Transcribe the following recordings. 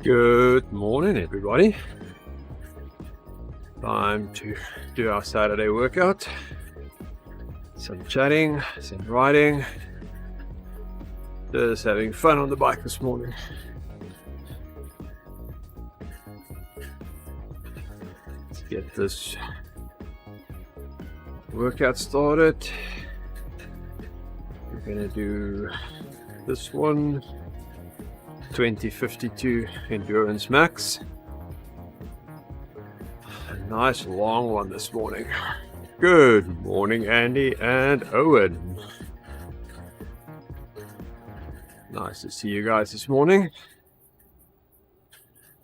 Good morning, everybody. Time to do our Saturday workout. Some chatting, some riding. Just having fun on the bike this morning. Let's get this workout started. We're gonna do this one. 2052 endurance max. A nice long one this morning. Good morning, Andy and Owen. Nice to see you guys this morning.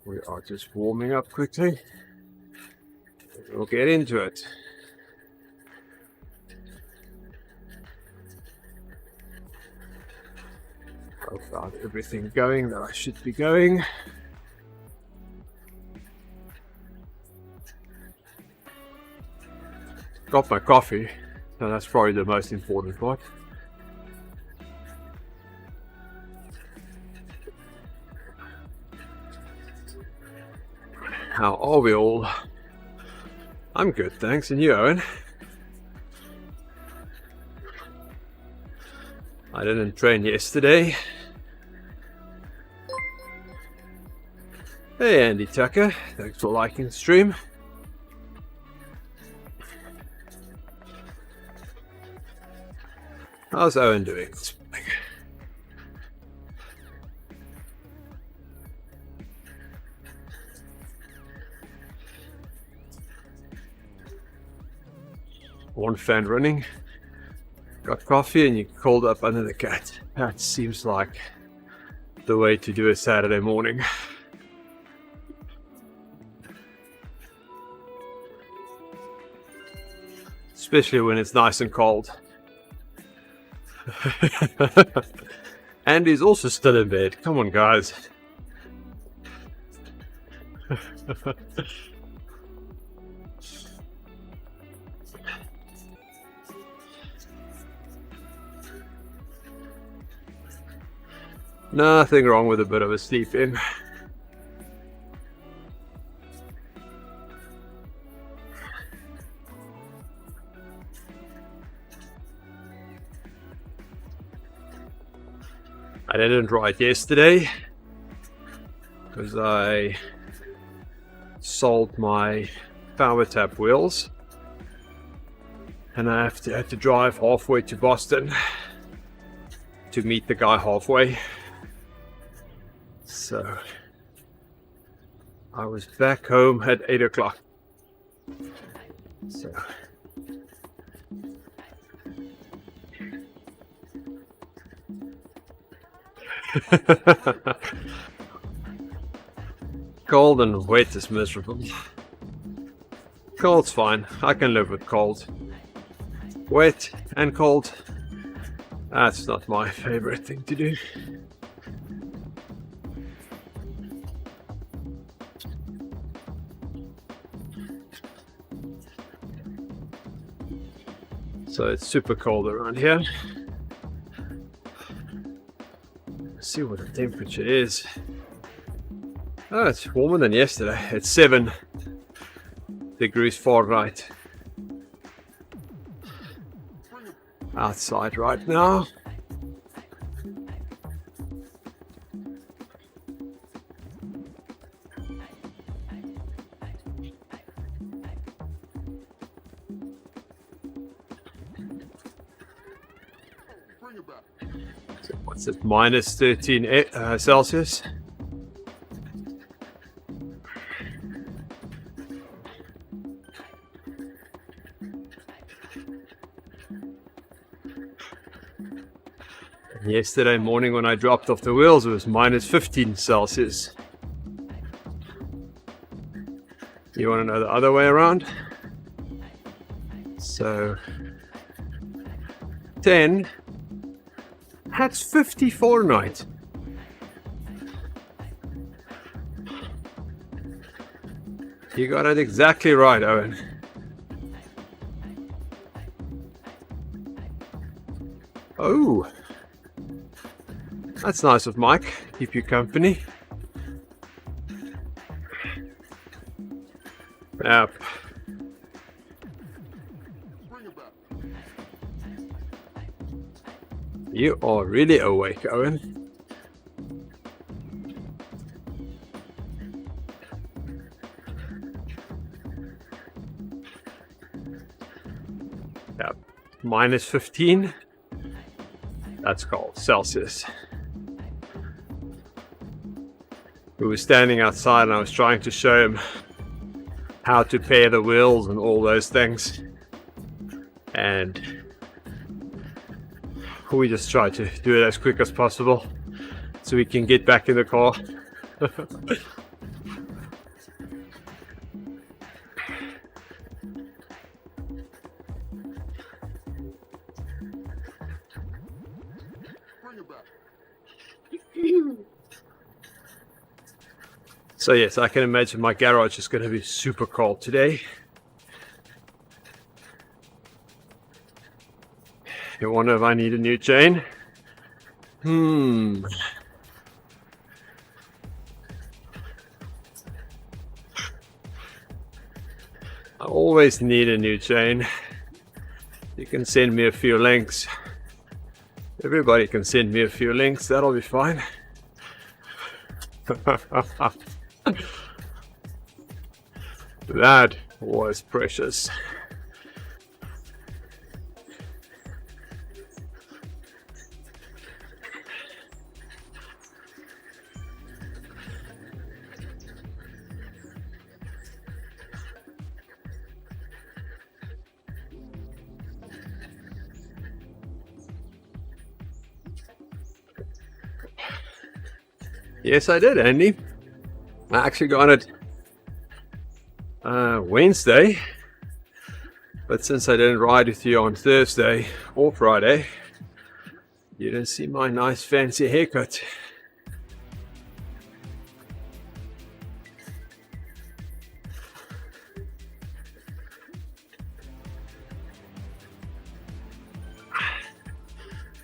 We are just warming up quickly. We'll get into it. I've got everything going that I should be going. Got my coffee, so that's probably the most important part. How are we all? I'm good, thanks. And you, Owen? I didn't train yesterday. Hey Andy Tucker, thanks for liking the stream. How's Owen doing? One fan running. Got coffee and you called up under the cat. That seems like the way to do a Saturday morning. Especially when it's nice and cold. Andy's also still in bed. Come on, guys. Nothing wrong with a bit of a sleep in. I didn't ride yesterday because I sold my power tap wheels and I had to drive halfway to Boston to meet the guy halfway. So I was back home at 8 o'clock. So cold and wet is miserable. Cold's fine. I can live with cold. Wet and cold, that's not my favorite thing to do. So it's super cold around here. Let's see what the temperature is. Oh, it's warmer than yesterday. It's 7 degrees Fahrenheit outside right now. So what's it? Minus 13 Celsius. Yesterday morning when I dropped off the wheels, it was minus 15 Celsius. You want to know the other way around? So 10, that's 50 Fahrenheit. You got it exactly right, Owen. Oh, that's nice of Mike. Keep you company. nap. You are really awake, Owen. Yep, minus 15. That's called Celsius. We were standing outside and I was trying to show him how to pair the wheels and all those things. And we just tried to do it as quick as possible so we can get back in the car. So yes, I can imagine my garage is going to be super cold today. You wonder if I need a new chain? I always need a new chain. You can send me a few links. Everybody can send me a few links, that'll be fine. That was precious. Yes, I did, Andy. I actually got it Wednesday, but since I didn't ride with you on Thursday or Friday, you didn't see my nice fancy haircut.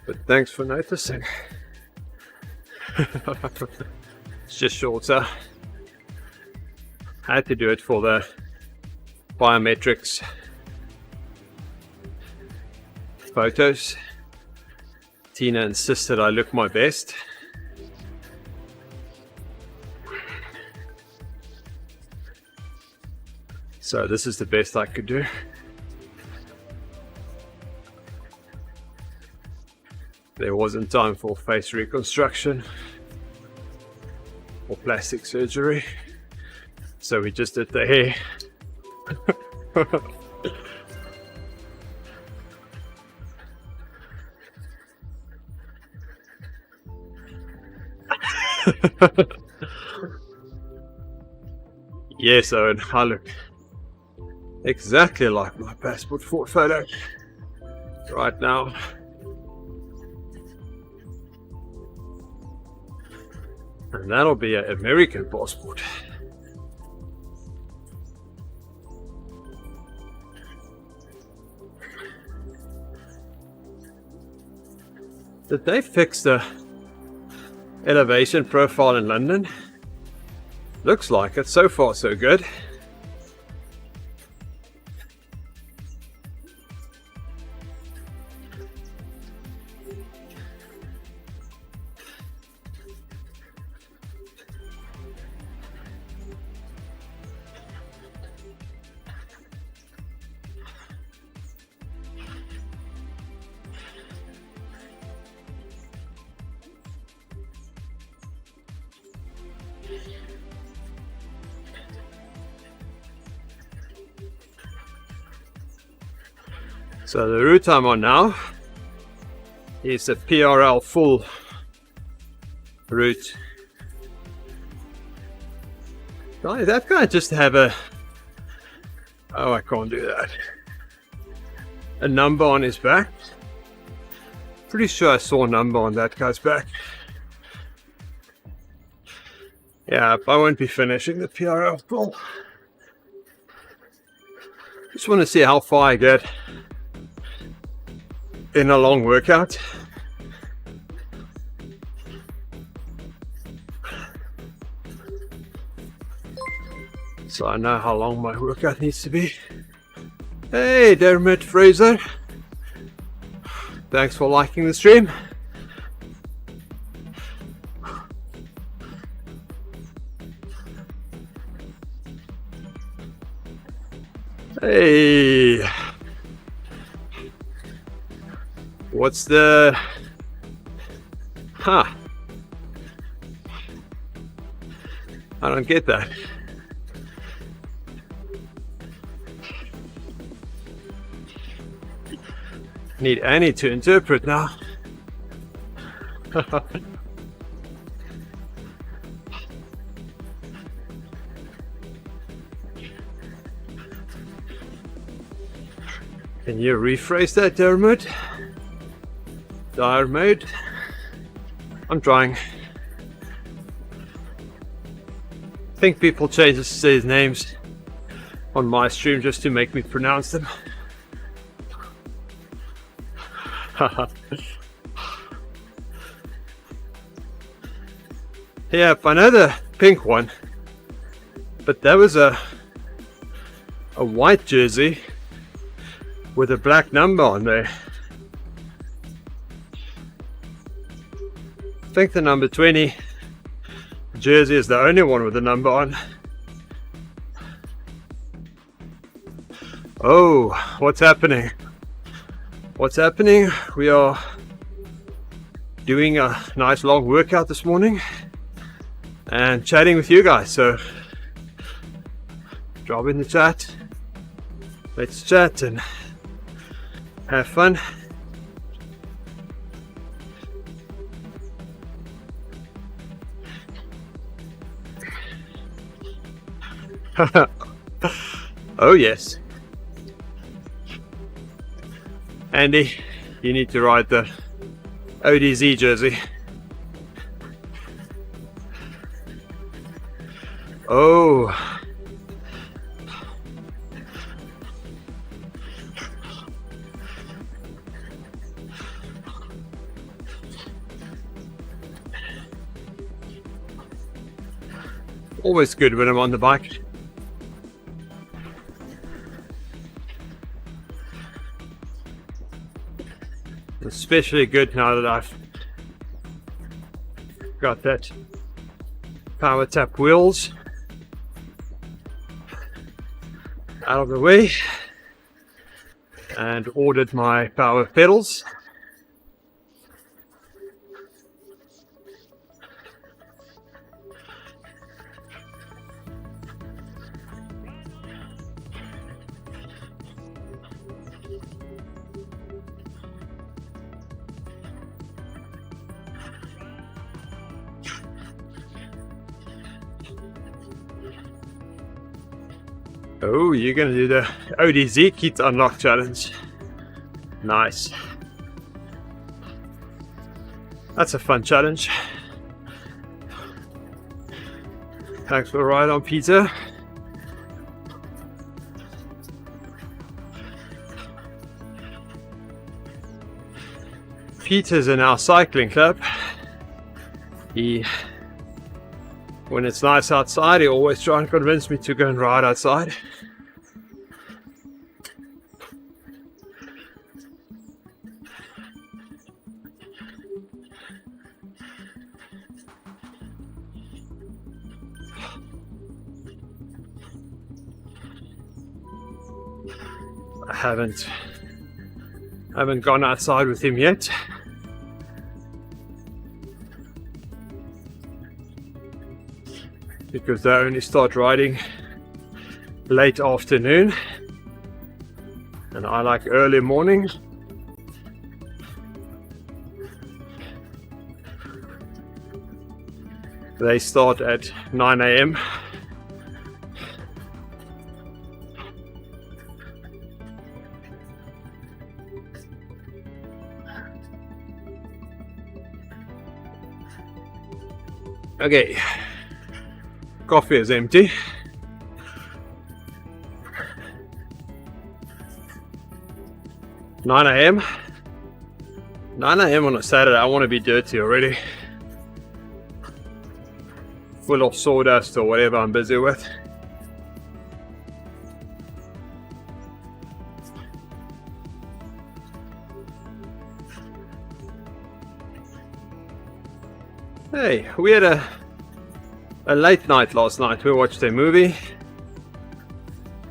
But thanks for noticing. It's just shorter. I had to do it for the biometrics photos. Tina insisted I look my best. So this is the best I could do. There wasn't time for face reconstruction or plastic surgery, so we just did the hair. Yes, Owen, I look exactly like my passport photo right now. And that'll be an American passport. Did they fix the elevation profile in London? Looks like it. So far, so good. So the route I'm on now is a PRL full route. That guy just have a... Oh, I can't do that. A number on his back. Pretty sure I saw a number on that guy's back. Yeah, I won't be finishing the PRL full. Just want to see how far I get in a long workout. so I know how long my workout needs to be. Hey Dermot Fraser, thanks for liking the stream. Hey, what's the I don't get that. Need Annie to interpret now. Can you rephrase that, Dermot? Dire mode? I'm trying. I think people change his names on my stream just to make me pronounce them. Yeah, I know the pink one, but that was a white jersey with a black number on there. I think the number 20 jersey is the only one with a number on. Oh, what's happening? What's happening? We are doing a nice long workout this morning and chatting with you guys, so drop in the chat, let's chat and have fun. Oh yes, Andy, you need to ride the ODZ jersey. Oh, always good when I'm on the bike. Especially good now that I've got that power tap wheels out of the way and ordered my power pedals. Oh, you're gonna do the ODZ Kit Unlock Challenge. Nice. That's a fun challenge. Thanks for the ride on, Peter. Peter's in our cycling club. When it's nice outside, he always tries and convince me to go and ride outside. I haven't gone outside with him yet. Because they only start riding late afternoon and I like early morning. They start at 9 AM. Okay. Coffee is empty. (9 AM). 9 AM on a Saturday. I want to be dirty already. Full of sawdust or whatever I'm busy with. Hey, we had a late night last night. We watched a movie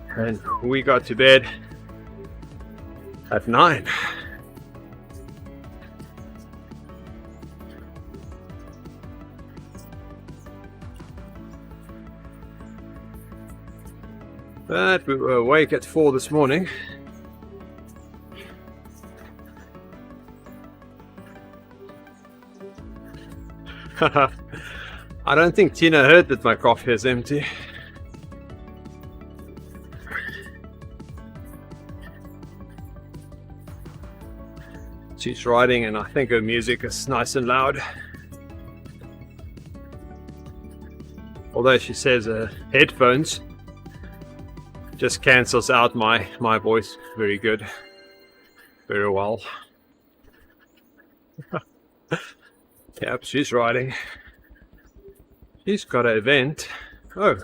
and we got to bed at 9. But we were awake at 4 this morning. I don't think Tina heard that my coffee is empty. She's riding and I think her music is nice and loud. Although she says her headphones just cancels out my voice very good, very well. Yep, she's riding. She's got an event. Oh,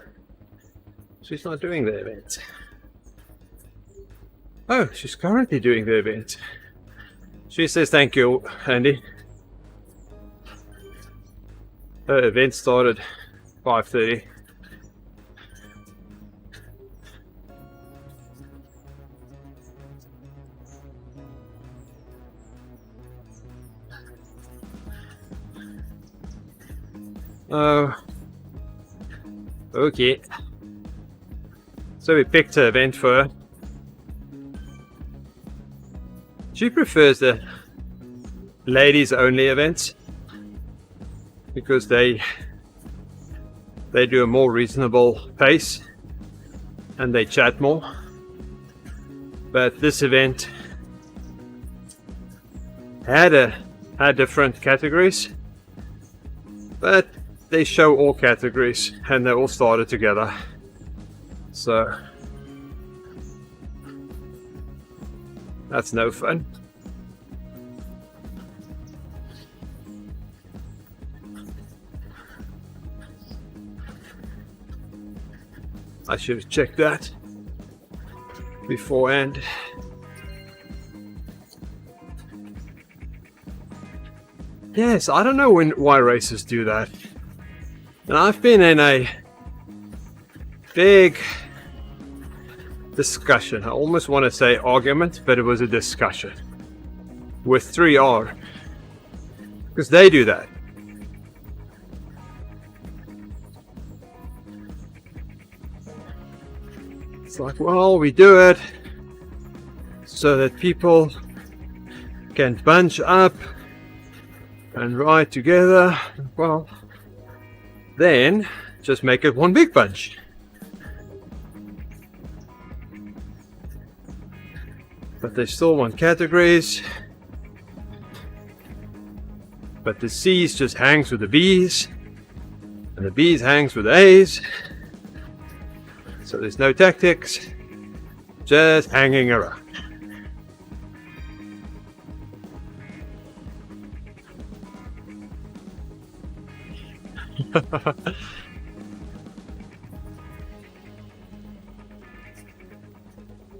she's not doing the event. Oh, she's currently doing the event. She says thank you, Andy. Her event started 5:30. Oh, okay. So we picked an event for her. She prefers the ladies only events because they do a more reasonable pace and they chat more. But this event had different categories, but they show all categories and they all started together. So that's no fun. I should have checked that beforehand. Yes, I don't know why races do that. And I've been in a big discussion. I almost want to say argument, but it was a discussion with 3R because they do that. It's like, well, we do it so that people can bunch up and ride together. Well, then just make it one big bunch. But they still want categories. But the C's just hangs with the B's, and the B's hangs with the A's. So there's no tactics, just hanging around.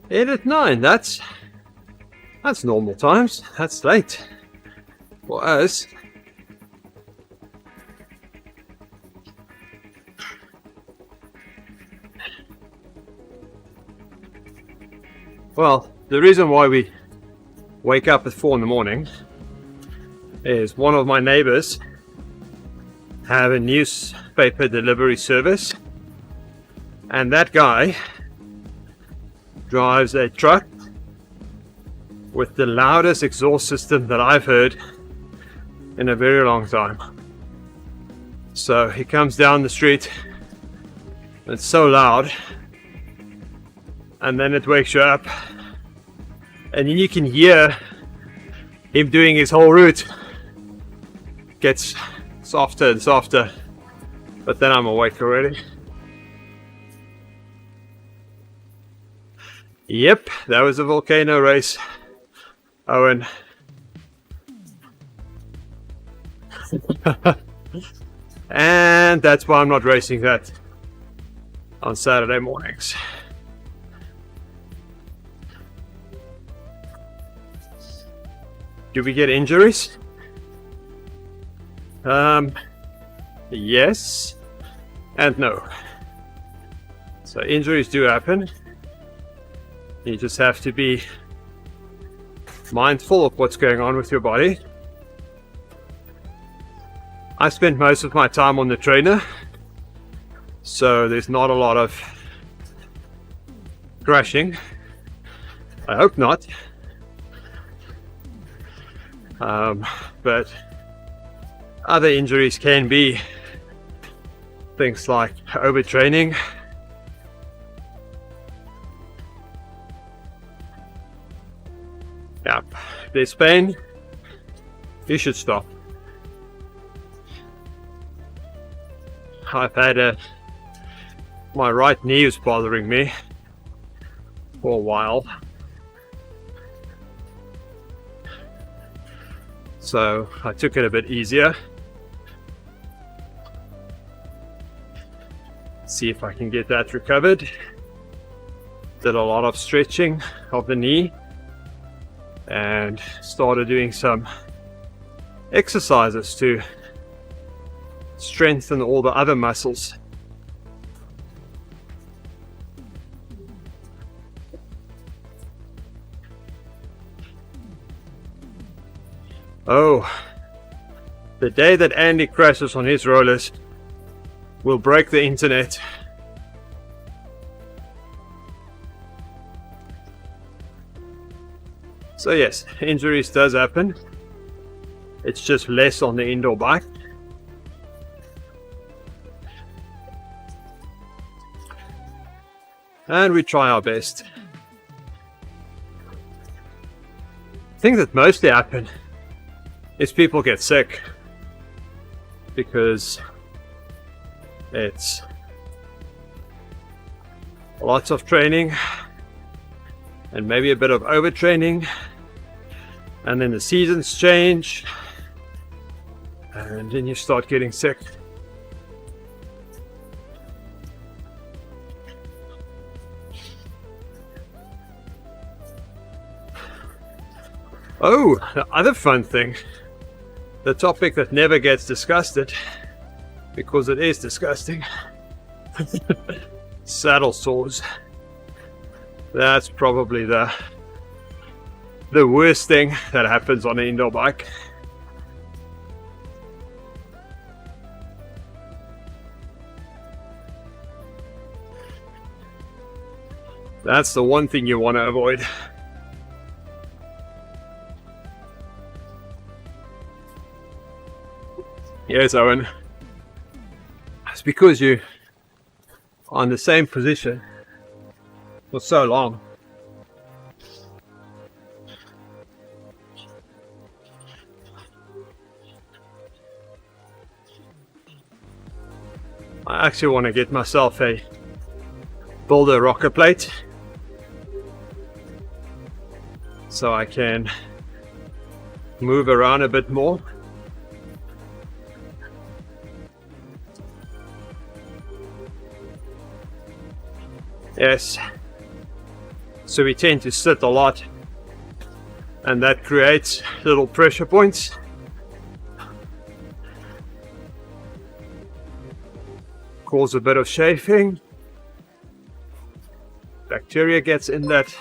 Eight at 9, that's normal times. That's late for us. Well, the reason why we wake up at 4 in the morning is one of my neighbors have a newspaper delivery service, and that guy drives a truck with the loudest exhaust system that I've heard in a very long time. So he comes down the street, it's so loud, and then it wakes you up, and then you can hear him doing his whole route. Gets softer and softer, but then I'm awake already. Yep, that was a volcano race, Owen. And that's why I'm not racing that on Saturday mornings. Do we get injuries? Yes and no. So injuries do happen. You just have to be mindful of what's going on with your body. I spend most of my time on the trainer, so there's not a lot of crashing. I hope not. But other injuries can be things like overtraining, yeah. If there's pain, you should stop. I've had my right knee is bothering me for a while, so I took it a bit easier. See if I can get that recovered. Did a lot of stretching of the knee and started doing some exercises to strengthen all the other muscles. Oh, the day that Andy crashes on his rollers will break the internet. So yes, injuries does happen. It's just less on the indoor bike. And we try our best. The thing that mostly happen is people get sick because it's lots of training and maybe a bit of overtraining, and then the seasons change and then you start getting sick. Oh, the other fun thing, the topic that never gets discussed because it is disgusting. Saddle sores. That's probably the worst thing that happens on an indoor bike. That's the one thing you want to avoid. Yes, Owen. It's because you are in the same position for so long. I actually want to get myself a Boulder rocker plate so I can move around a bit more. Yes, so we tend to sit a lot and that creates little pressure points. Cause a bit of chafing. Bacteria gets in that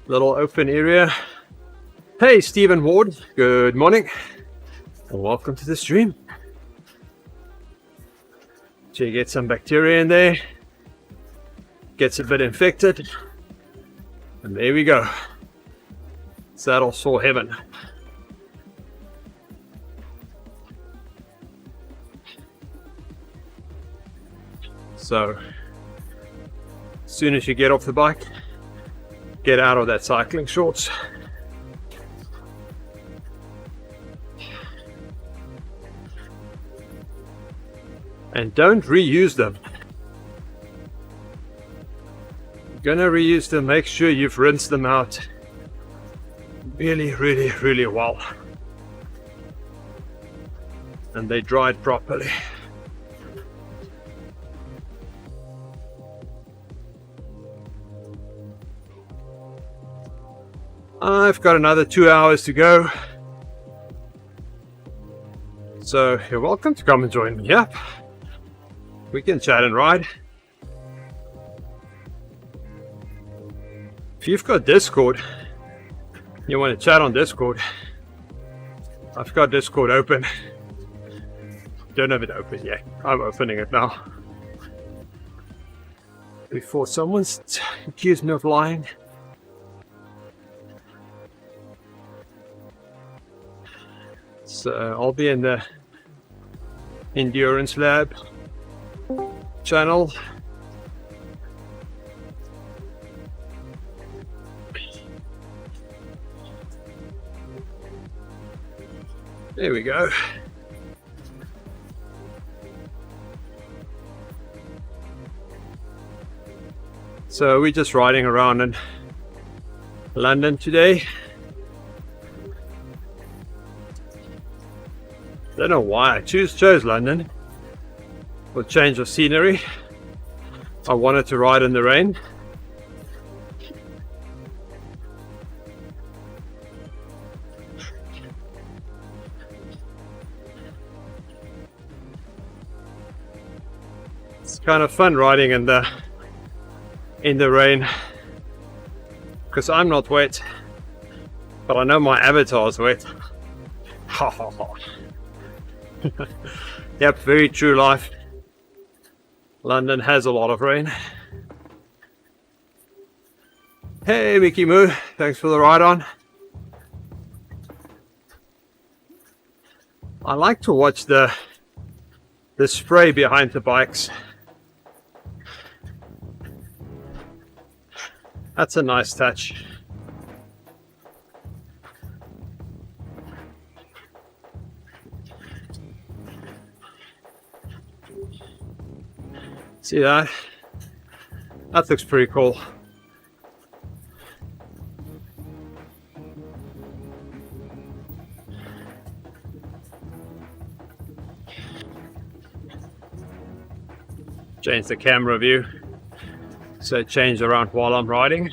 little open area. Hey Stephen Ward, good morning and welcome to the stream. So you get some bacteria in there, gets a bit infected, and there we go. Saddle sore heaven. So as soon as you get off the bike, get out of that cycling shorts. And don't reuse them. You're gonna reuse them, make sure you've rinsed them out really well. And they dried properly. I've got another 2 hours to go. So you're welcome to come and join me. Yep, we can chat and ride. If you've got Discord, you want to chat on Discord, I've got Discord open. Don't have it open yet. I'm opening it now. Before someone's accused me of lying. So I'll be in the Endurance Lab channel. There we go. So we're just riding around in London today. Don't know why I chose London for change of scenery. I wanted to ride in the rain. It's kind of fun riding in the rain because I'm not wet, but I know my avatar's wet. Ha ha ha. Yep, very true life. London has a lot of rain. Hey Mickey Moo, thanks for the ride on. I like to watch the spray behind the bikes. That's a nice touch. See that? That looks pretty cool. Change the camera view so it changes around while I'm riding.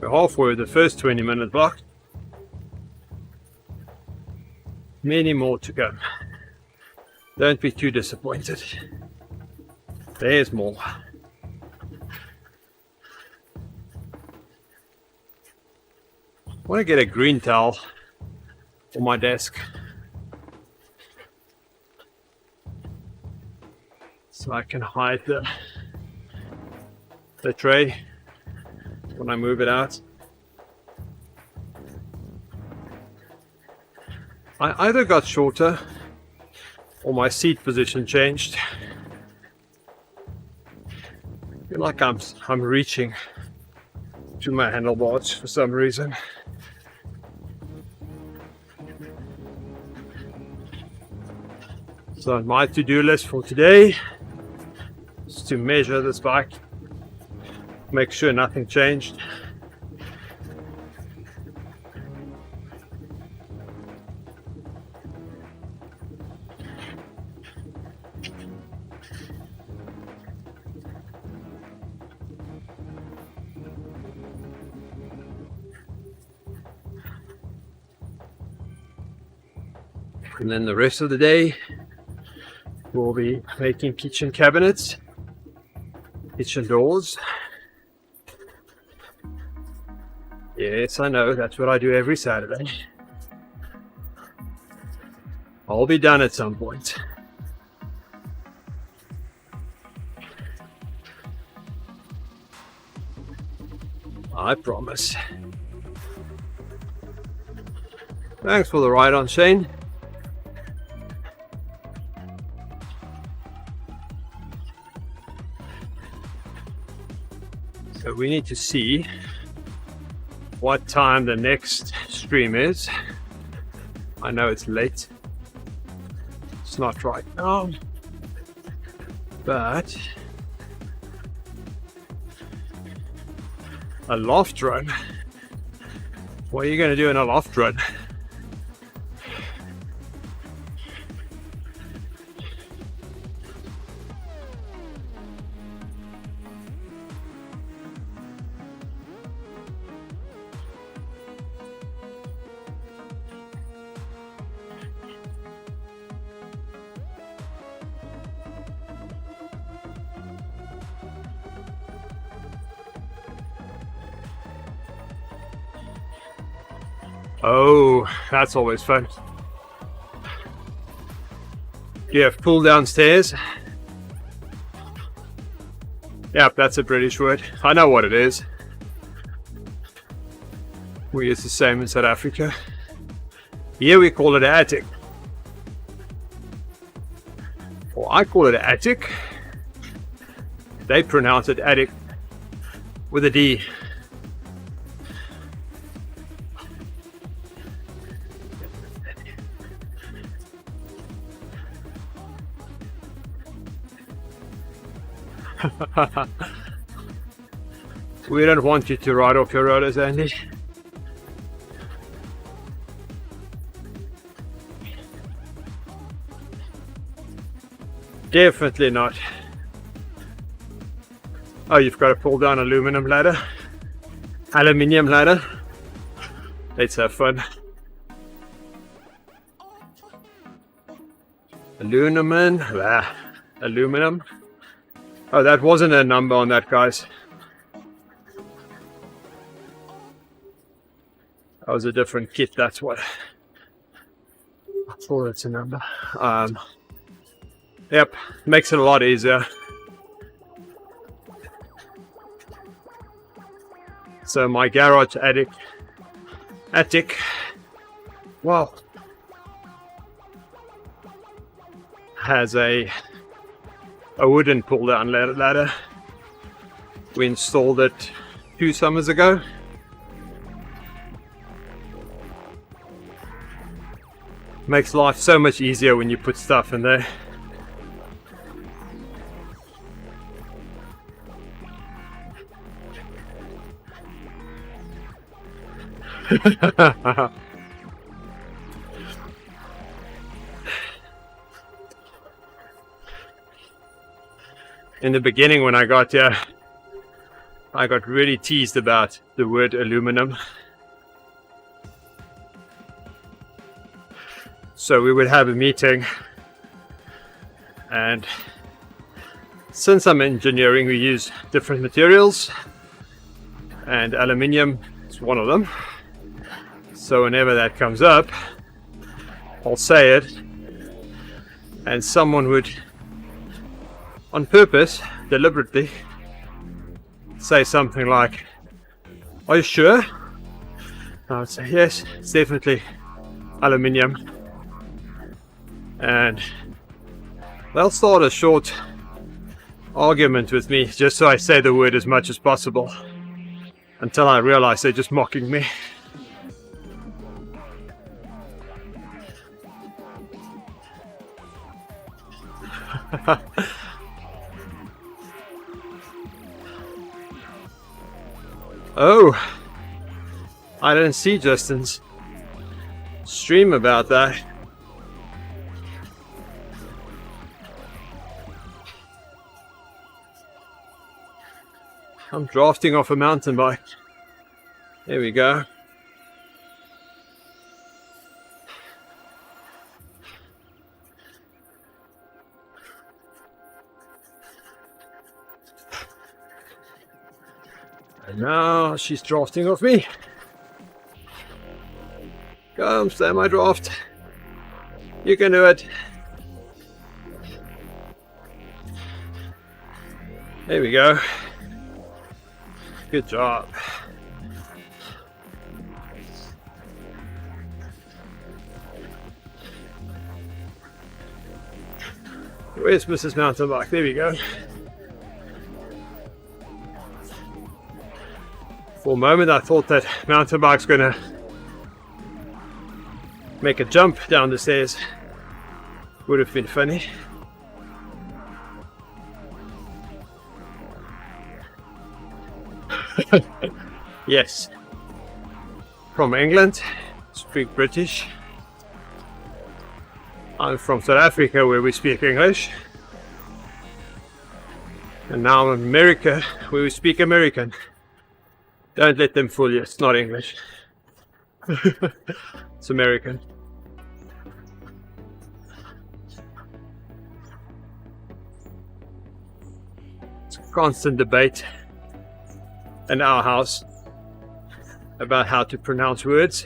We're halfway with the first 20-minute block. Many more to go. Don't be too disappointed. There's more. I want to get a green towel for my desk so I can hide the tray when I move it out. I either got shorter or my seat position changed. I feel like I'm reaching to my handlebars for some reason. So my to-do list for today is to measure this bike, make sure nothing changed. And then the rest of the day we'll be making kitchen cabinets, kitchen doors. Yes, I know, that's what I do every Saturday. I'll be done at some point. I promise. Thanks for the ride on, Shane. So we need to see what time the next stream is. I know it's late. It's not right now, but a loft run. What are you going to do in a loft run? Oh, that's always fun. Do you have pull downstairs? Yep, that's a British word. I know what it is. We use the same in South Africa. Here we call it an attic. Or I call it an attic. They pronounce it attic with a D. We don't want you to ride off your rollers, Andy. Definitely not. Oh, you've got to pull down aluminum ladder. Aluminium ladder. Let's have fun. Aluminum. Aluminum. Oh, that wasn't a number on that, guys. That was a different kit, that's what. I thought it's a number. Yep, makes it a lot easier. So my garage attic, wow, has a wooden pull down ladder. We installed it 2 summers ago. Makes life so much easier when you put stuff in there. In the beginning, when I got here, I got really teased about the word aluminum. So we would have a meeting, and since I'm engineering, we use different materials, and aluminium is one of them. So whenever that comes up, I'll say it, and someone would, on purpose, deliberately, say something like, "Are you sure?" I would say, "Yes, it's definitely aluminium." And they'll start a short argument with me just so I say the word as much as possible, until I realize they're just mocking me. Oh, I didn't see Justin's stream about that. I'm drafting off a mountain bike. There we go. And now she's drafting off me. Come, stay my draft. You can do it. There we go. Good job. Where's Mrs. Mountain Bike? There we go. For a moment I thought that mountain bike's gonna make a jump down the stairs. Would have been funny. Yes, from England, speak British. I'm from South Africa, where we speak English, and now I'm in America, where we speak American. Don't let them fool you, it's not English. It's American. It's a constant debate in our house about how to pronounce words.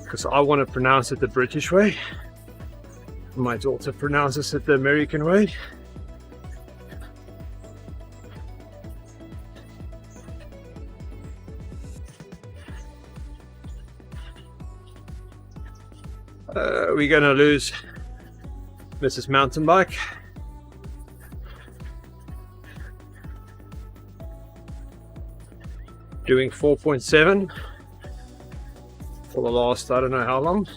because I want to pronounce it the British way. My daughter pronounces it the American way. We're gonna lose Mrs. Mountain Bike. Doing 4.7 for the last, I don't know how long.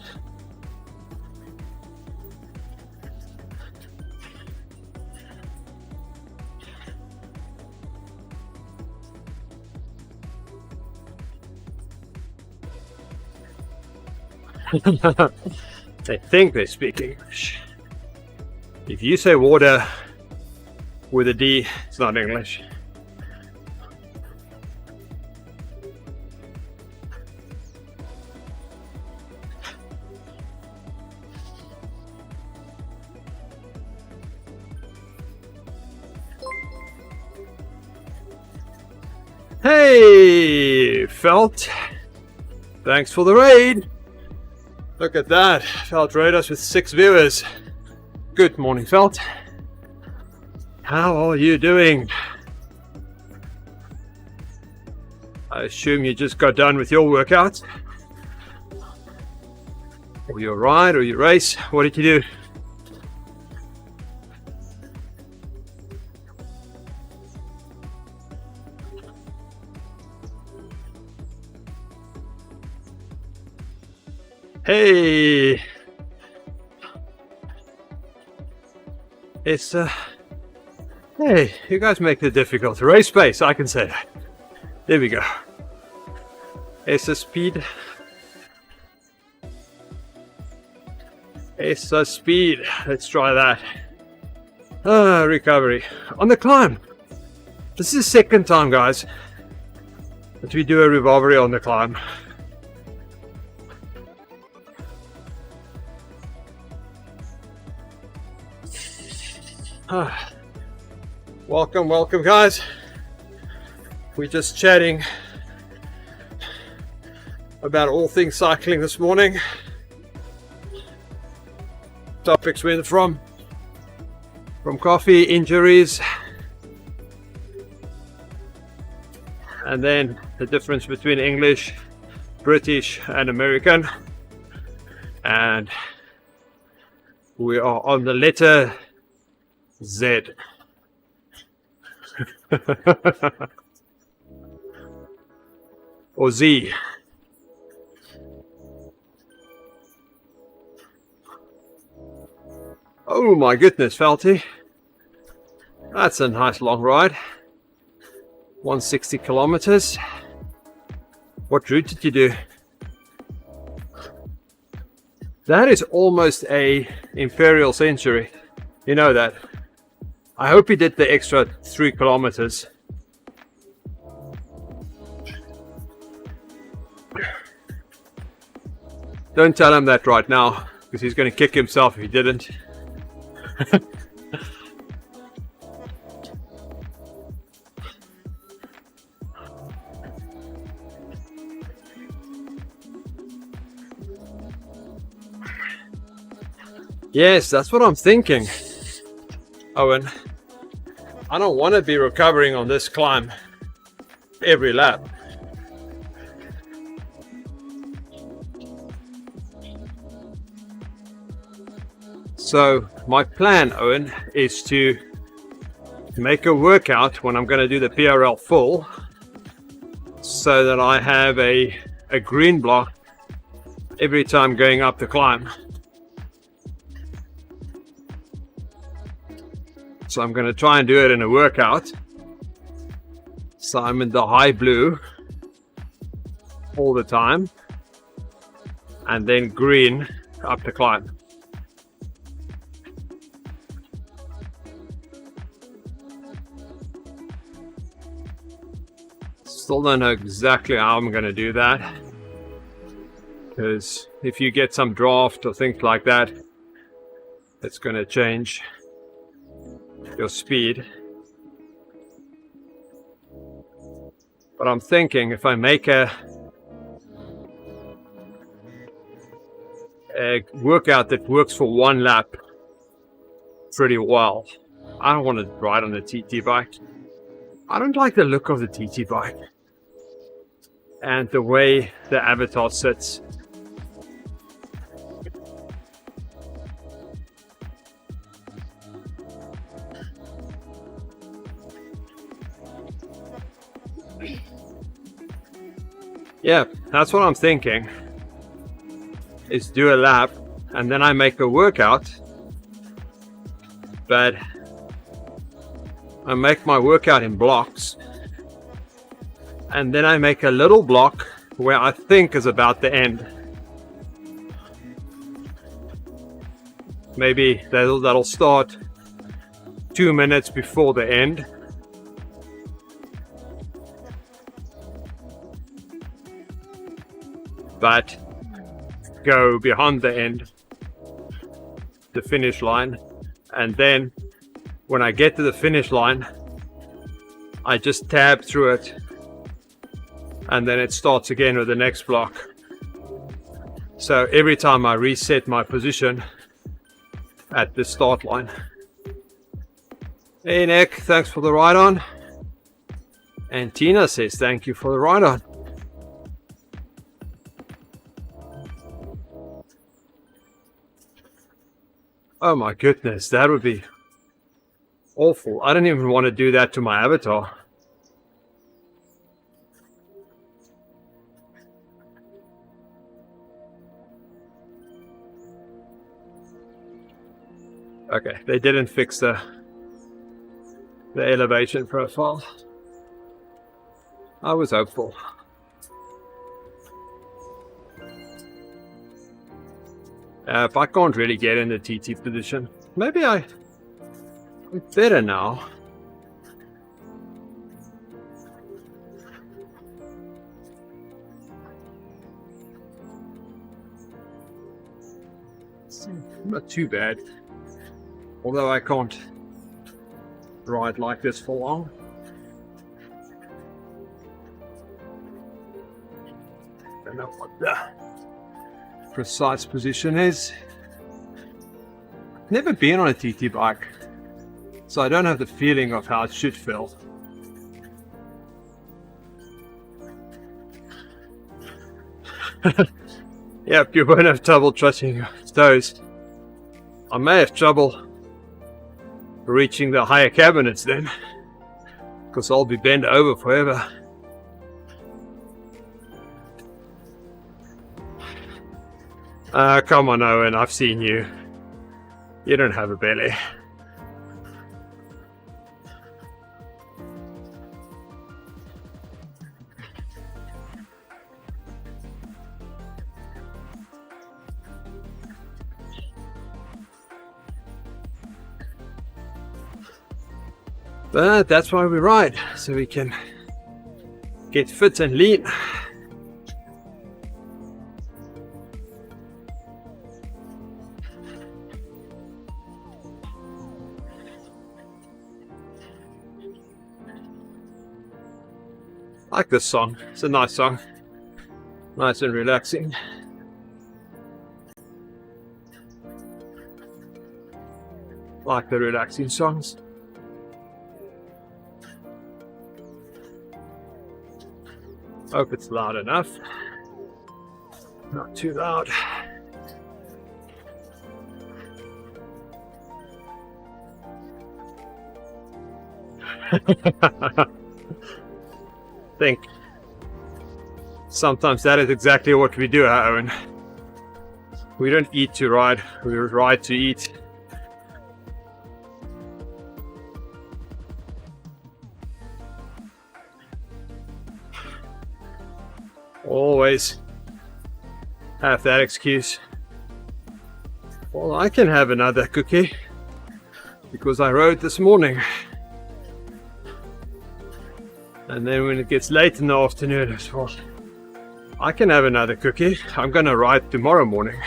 They think they speak English. If you say water with a D, it's not English. Hey, Felt. Thanks for the raid. Look at that. Felt raid us with 6 viewers. Good morning, Felt. How are you doing? I assume you just got done with your workout, or your ride, or your race. What did you do? Hey, it's hey, you guys make it difficult. Race pace, I can say that. There we go. It's a speed. It's a speed. Let's try that. Recovery on the climb. This is the second time, guys, that we do a recovery on the climb. Welcome guys. We're just chatting about all things cycling this morning. Topics went from coffee, injuries, and then the difference between English, British and American, and we are on the letter Z. Or Z. Oh my goodness, Felty. That's a nice long ride. 160 kilometers. What route did you do? That is almost a Imperial Century. You know that. I hope he did the extra 3 kilometers. Don't tell him that right now, because he's going to kick himself if he didn't. Yes, that's what I'm thinking, Owen. I don't want to be recovering on this climb every lap. So my plan, Owen, is to make a workout when I'm going to do the PRL full, so that I have a green block every time going up the climb. So I'm going to try and do it in a workout. So I'm in the high blue all the time, and then green up the climb. Still don't know exactly how I'm going to do that, because if you get some draft or things like that, it's going to change your speed. But I'm thinking if I make a a workout that works for one lap pretty well. I don't want to ride on the TT bike. I don't like the look of the TT bike and the way the avatar sits. Yeah, that's what I'm thinking, is do a lap and then I make a workout, but I make my workout in blocks and then I make a little block where I think is about the end. Maybe that'll start 2 minutes before the end. But go behind the end, the finish line, and then when I get to the finish line, I just tab through it, and then it starts again with the next block. So every time I reset my position at the start line. Hey Nick, thanks for the ride on. And Tina says thank you for the ride on. Oh my goodness, that would be awful. I don't even want to do that to my avatar. Okay, they didn't fix the elevation profile. I was hopeful. If I can't really get in the TT position, maybe I'm better now. It's not too bad, although I can't ride like this for long. Don't know what the precise position is. Never been on a TT bike, so I don't have the feeling of how it should feel. Yep, you won't have trouble trusting your toes. I may have trouble reaching the higher cabinets then, because I'll be bent over forever. Come on Owen, I've seen you. You don't have a belly. But that's why we ride, so we can get fit and lean. I like this song. It's a nice song. Nice and relaxing. Like the relaxing songs. Hope it's loud enough. Not too loud. Think sometimes that is exactly what we do, Owen. We don't eat to ride, we ride to eat. Always have that excuse. Well, I can have another cookie because I rode this morning. And then when it gets late in the afternoon, well, I can have another cookie. I'm gonna ride tomorrow morning.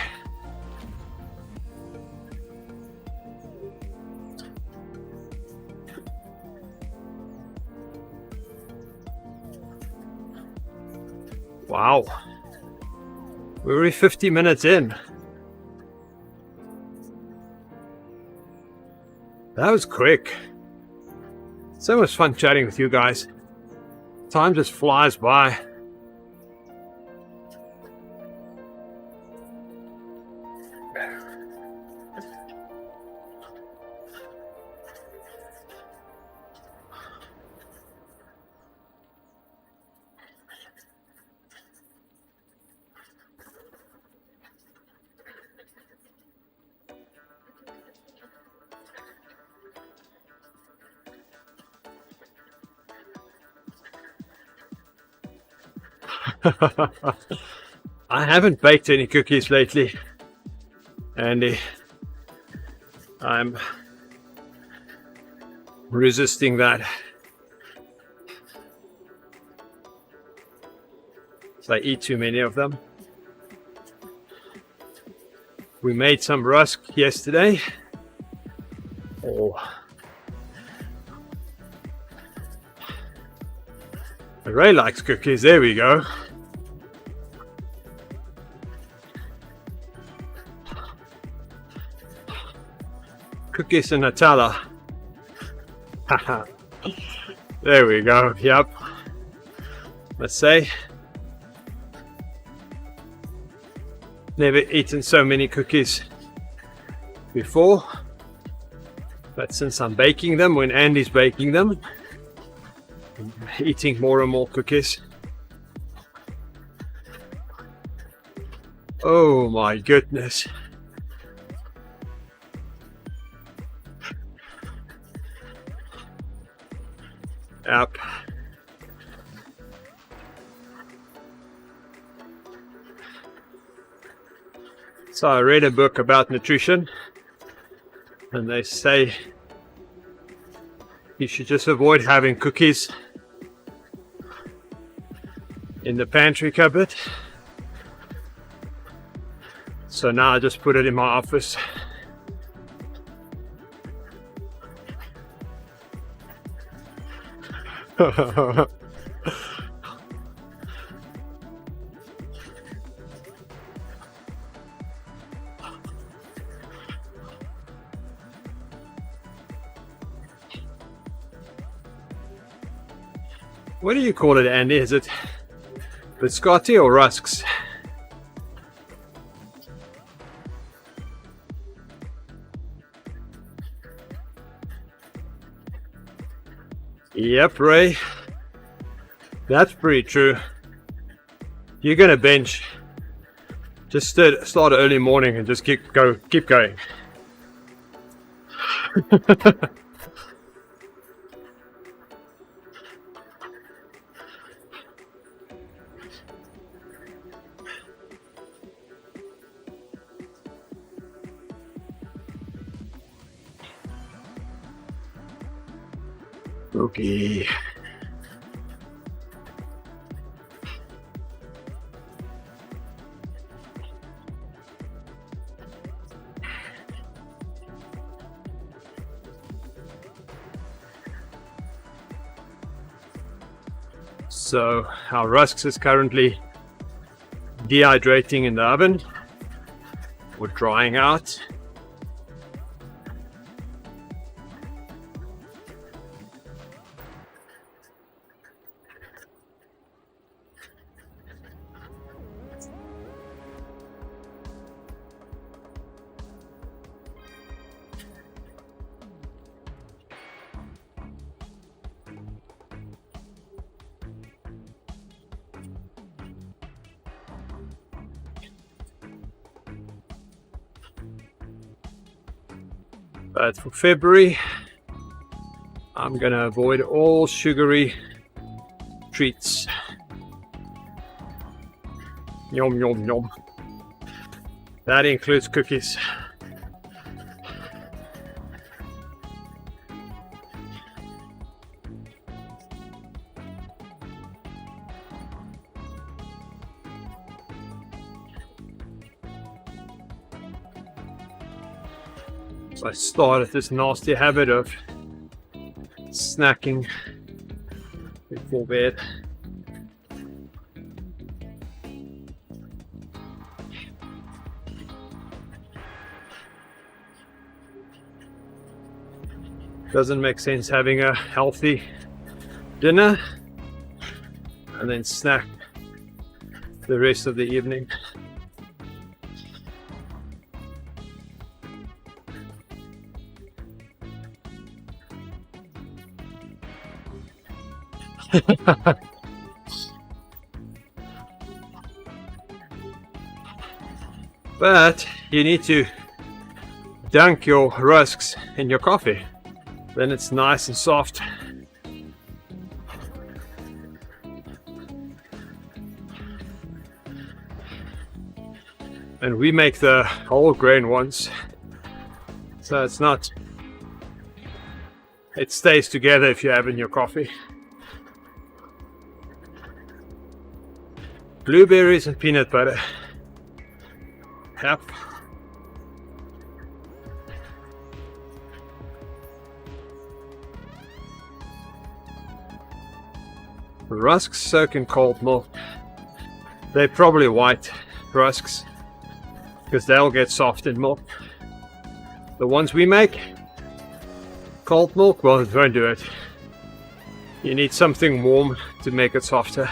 Wow, we're already 50 minutes in. That was quick. So much fun chatting with you guys. Time just flies by. I haven't baked any cookies lately, Andy. I'm resisting that. So I eat too many of them. We made some rusk yesterday. Oh. Ray likes cookies. There we go. Cookies and Nutella. There we go. Yep. Let's say. Never eaten so many cookies before. But since I'm baking them, when Andy's baking them, I'm eating more and more cookies. Oh my goodness. Yep. So I read a book about nutrition, and they say you should just avoid having cookies in the pantry cupboard. So now I just put it in my office. What do you call it, Andy? Is it biscotti or rusks? Yep, Ray. That's pretty true. You're gonna bench. Just start early morning and just keep going. Okay. So our rusks is currently dehydrating in the oven. We're drying out. But for February, I'm gonna avoid all sugary treats. Yum, yum, yum. That includes cookies. So I started this nasty habit of snacking before bed. Doesn't make sense having a healthy dinner and then snack the rest of the evening. But you need to dunk your rusks in your coffee, then it's nice and soft. And we make the whole grain ones, so it stays together if you have in your coffee. Blueberries and peanut butter. Yep. Rusks soak in cold milk. They're probably white rusks because they'll get soft in milk. The ones we make, cold milk, well, it won't do it. You need something warm to make it softer.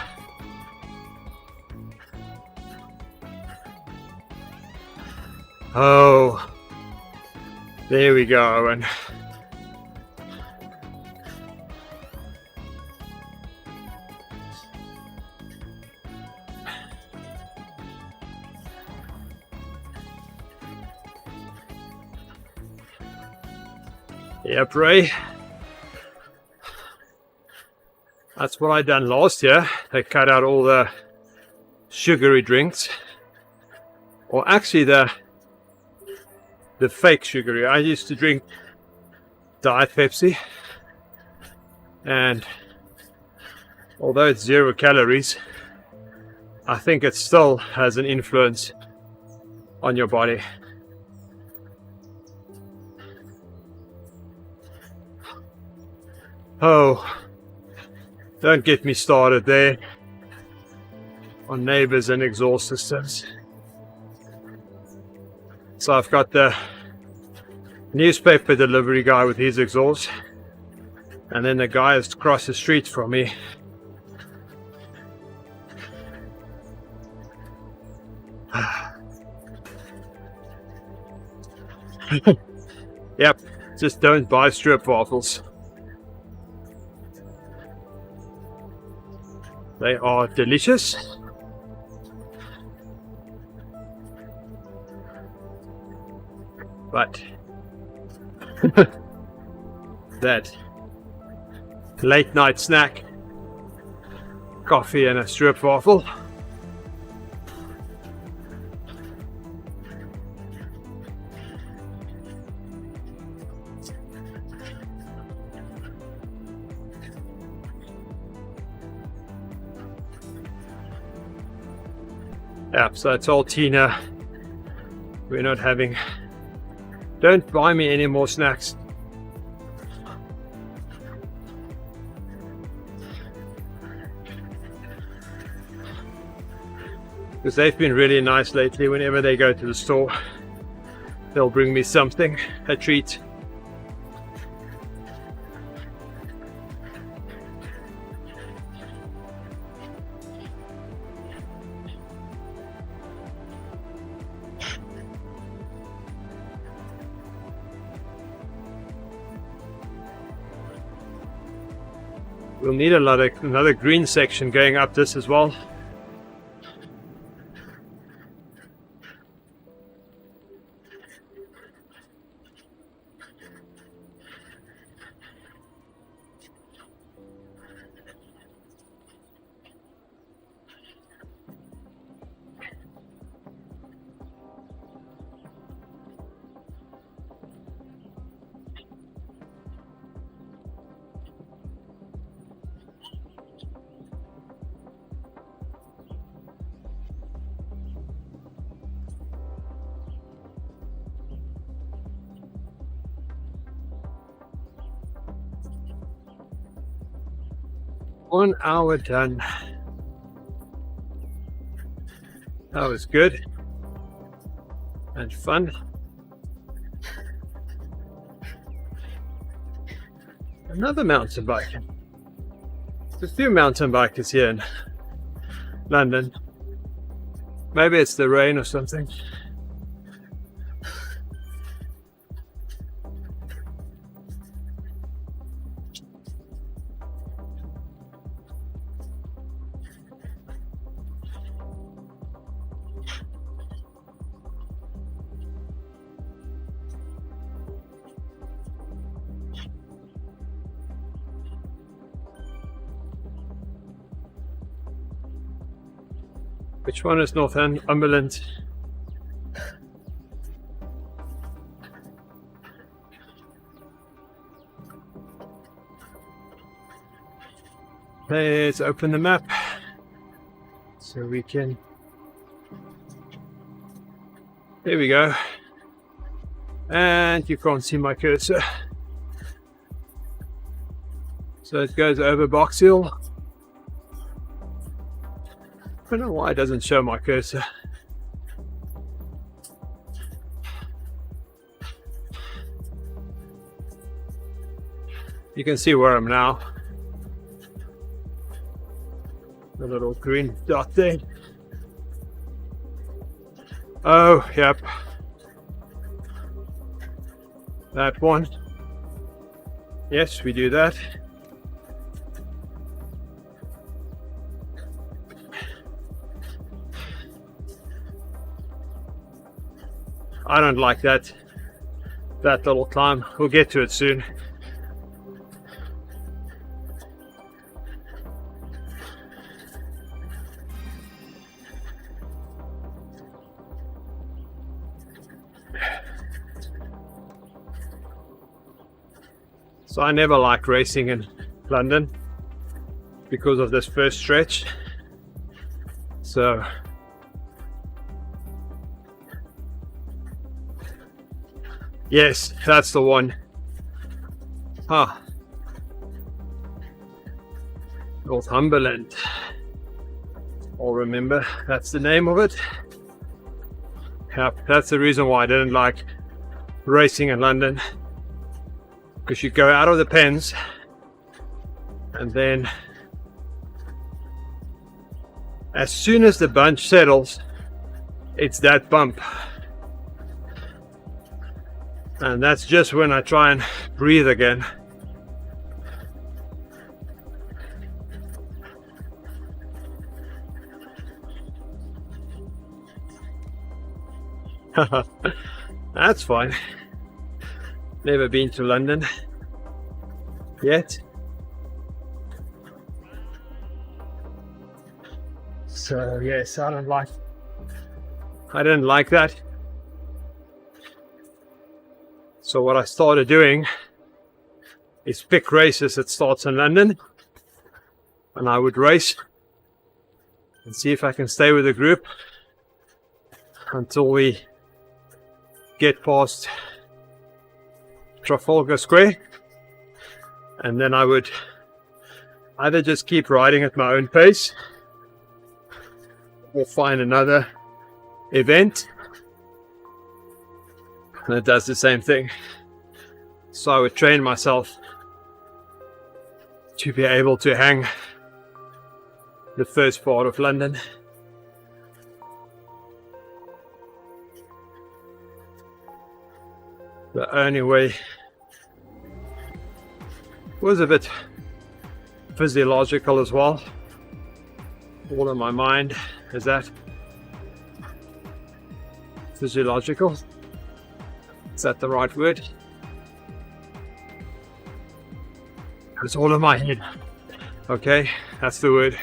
Oh, there we go. And yep, Ray. That's what I done last year. They cut out all the sugary drinks, or actually the fake sugary. I used to drink Diet Pepsi, and although it's 0 calories, I think it still has an influence on your body. Oh, don't get me started there on neighbors and exhaust systems. So I've got the newspaper delivery guy with his exhaust, and then the guy is across the street from me. Yep, just don't buy strip waffles. They are delicious. But that late night snack, coffee and a strip waffle, yeah, so I told Tina we're not having, don't buy me any more snacks. Because they've been really nice lately. Whenever they go to the store, they'll bring me something, a treat. We'll need another green section going up this as well. One hour done. That was good and fun. Another mountain bike. There's a few mountain bikers here in London. Maybe it's the rain or something. Which one is Northumberland? Let's open the map so we can. There we go. And you can't see my cursor. So it goes over Box Hill. I don't know why it doesn't show my cursor. You can see where I'm now. The little green dot there. Oh, yep. That one. Yes, we do that. I don't like that little climb. We'll get to it soon. So I never liked racing in London because of this first stretch. So yes, that's the one. Ah, Northumberland. I'll remember that's the name of it. Yep, that's the reason why I didn't like racing in London. Because you go out of the pens and then as soon as the bunch settles, it's that bump. And that's just when I try and breathe again. That's fine. Never been to London yet. So yes, I didn't like that. So what I started doing is pick races that starts in London, and I would race and see if I can stay with the group until we get past Trafalgar Square, and then I would either just keep riding at my own pace or find another event that does the same thing. So I would train myself to be able to hang the first part of London. The only way was a bit physiological as well. All in my mind is that physiological. Is that the right word? It's all in my head. Okay, that's the word.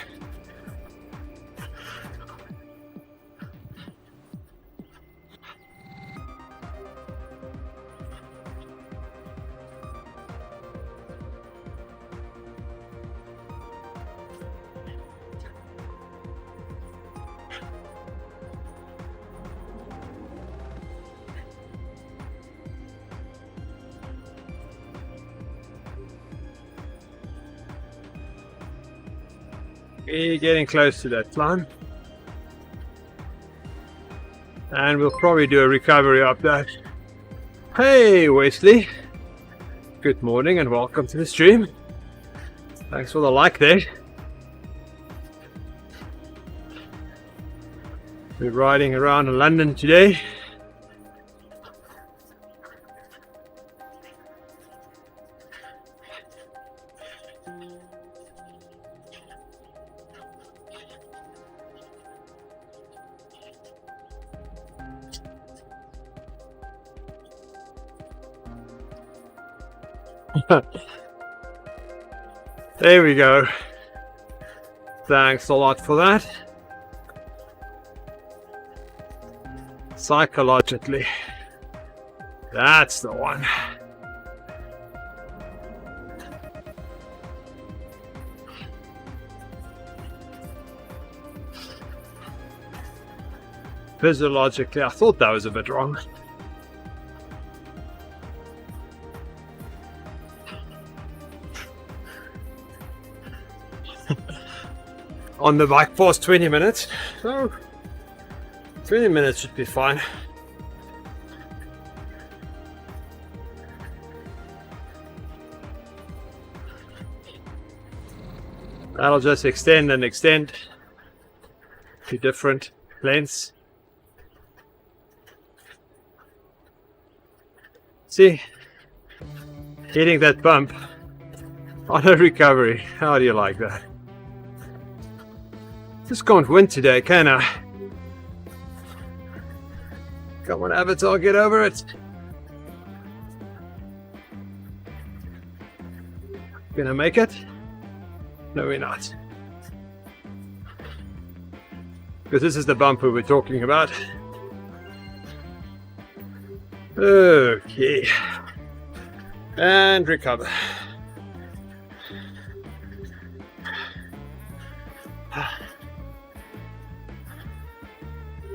We're getting close to that climb, and we'll probably do a recovery up that. Hey Wesley, Good morning and welcome to the stream. Thanks for the like there. We're riding around in London today. There we go. Thanks a lot for that. Psychologically, that's the one. Physiologically, I thought that was a bit wrong. On the bike for 20 minutes, so 20 minutes should be fine. That'll just extend and extend to different lengths. See, hitting that bump on a recovery. How do you like that? Just can't win today, can I? Come on, Avatar, get over it. Gonna make it? No, we're not. Because this is the bump we were talking about. Okay. And recover.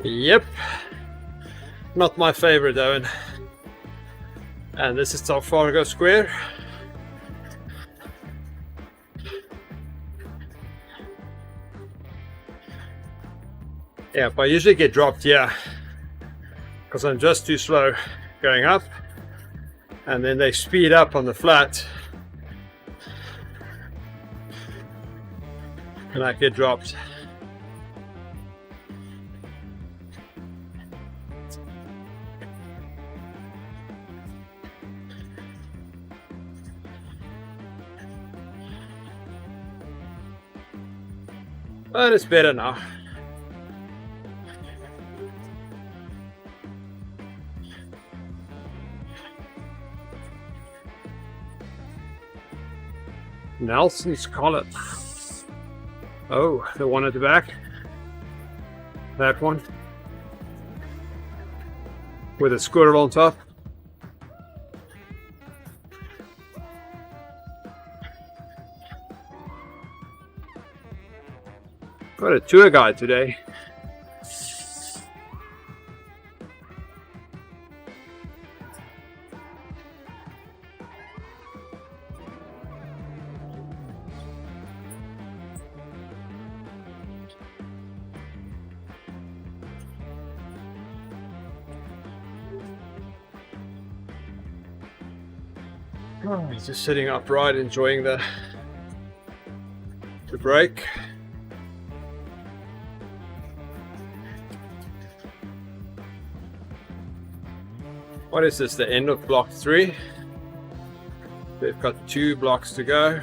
Yep. Not my favorite, Owen. And this is Trafalgar Square. Yeah, but I usually get dropped here because I'm just too slow going up, and then they speed up on the flat and I get dropped. But it's better now. Nelson's collar. Oh, the one at the back. That one. With a squirrel on top. Got a tour guide today. Oh, he's just sitting upright, enjoying the break. What is this? The end of block 3. They've got 2 blocks to go.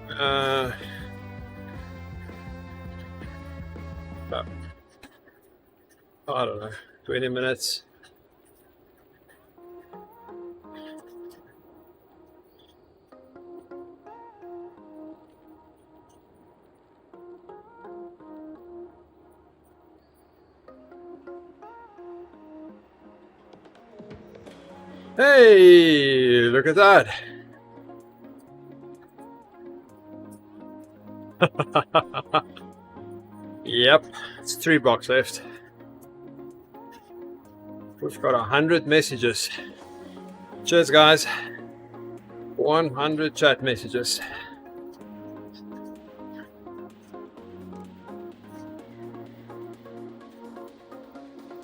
I don't know, 20 minutes. Hey, look at that. Yep, it's 3 blocks left. We've got 100 messages. Cheers, guys. 100 chat messages.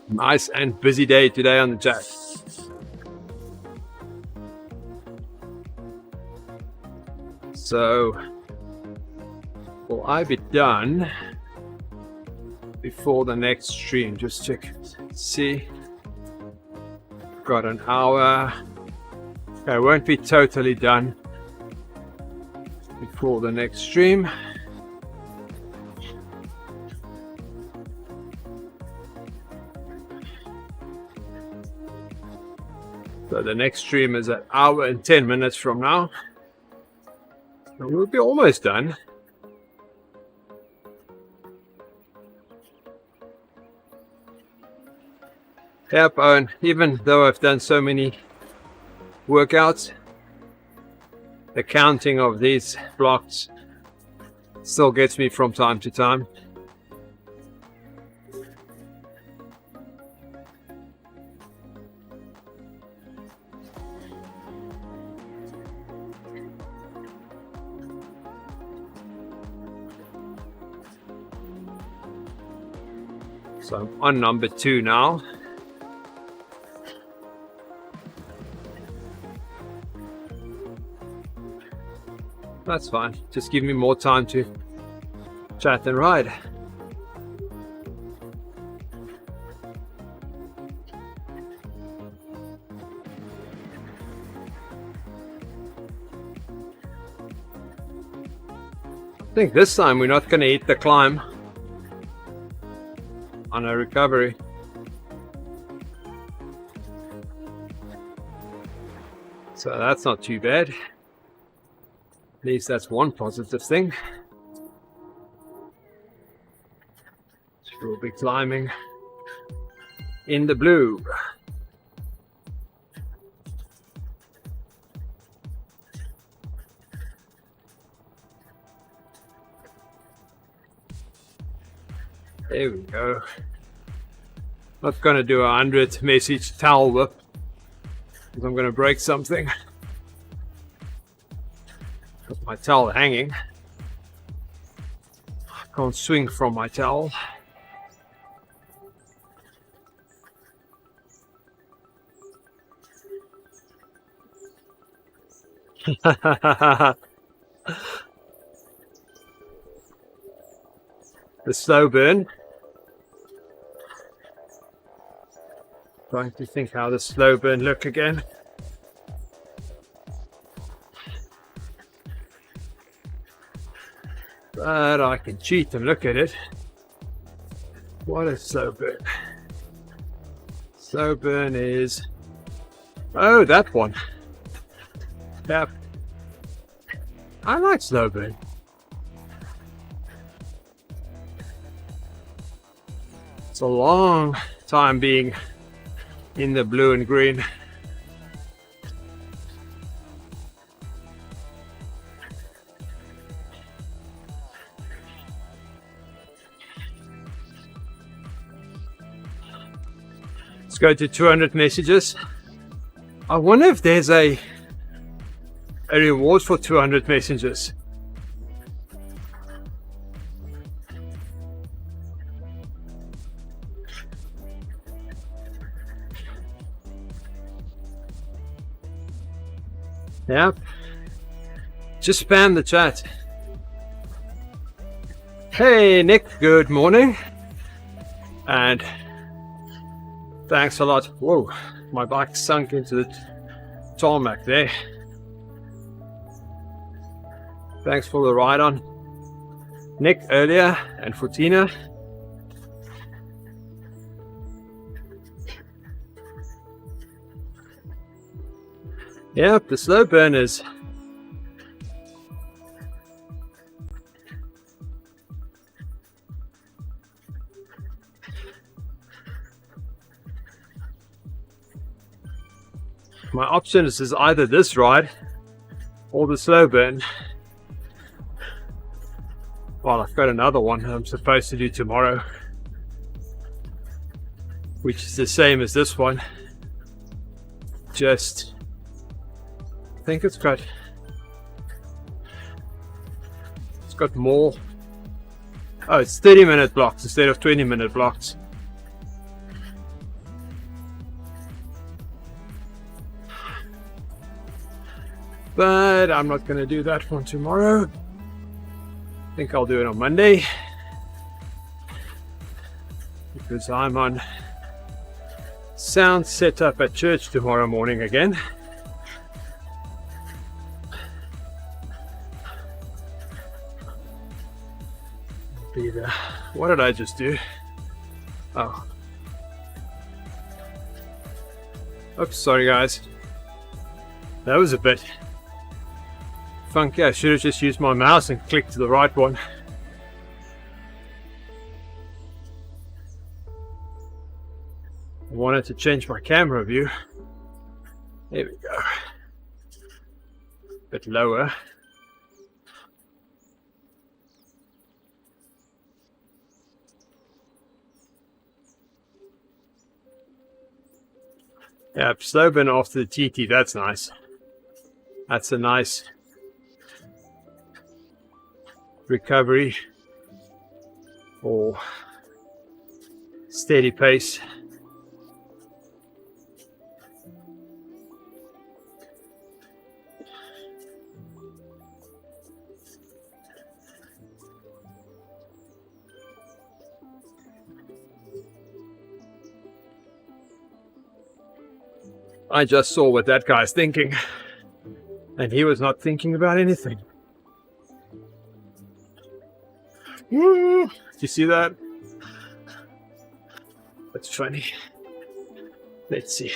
Nice and busy day today on the chat. So will I be done before the next stream? Just check, see, got an hour. Okay, I won't be totally done before the next stream. So the next stream is an hour and 10 minutes from now. So we'll be almost done. Yep, and even though I've done so many workouts, the counting of these blocks still gets me from time to time. So I'm on number 2 now. That's fine. Just give me more time to chat and ride. I think this time we're not going to hit the climb on a recovery. So that's not too bad. At least that's one positive thing. So we'll be climbing in the blue. There we go. Not gonna do 100 message towel whip because I'm gonna break something. Got my towel hanging. I can't swing from my towel. The slow burn. Trying to think how the slow burn look again. But I can cheat and look at it. What is slow burn? Slow burn is, oh, that one. Yep. I like slow burn. It's a long time being in the blue and green. Let's go to 200 messages. I wonder if there's a reward for 200 messages. Yep. Just spam the chat. Hey Nick, good morning. And thanks a lot. Whoa, my bike sunk into the tarmac there. Thanks for the ride on Nick earlier and for Tina. Yep, the slow burn is my option is either this ride or the slow burn. Well, I've got another one I'm supposed to do tomorrow, which is the same as this one. Just I think it's got more. Oh, it's 30-minute blocks instead of 20-minute blocks. But I'm not going to do that one tomorrow. I think I'll do it on Monday, because I'm on sound setup at church tomorrow morning again. What did I just do? Oh. Oops, sorry guys. That was a bit funky. I should have just used my mouse and clicked to the right one. I wanted to change my camera view. There we go. A bit lower. Yeah, slow burn after the TT, that's nice. That's a nice recovery or steady pace. I just saw what that guy's thinking, and he was not thinking about anything. Did you see that? That's funny. Let's see.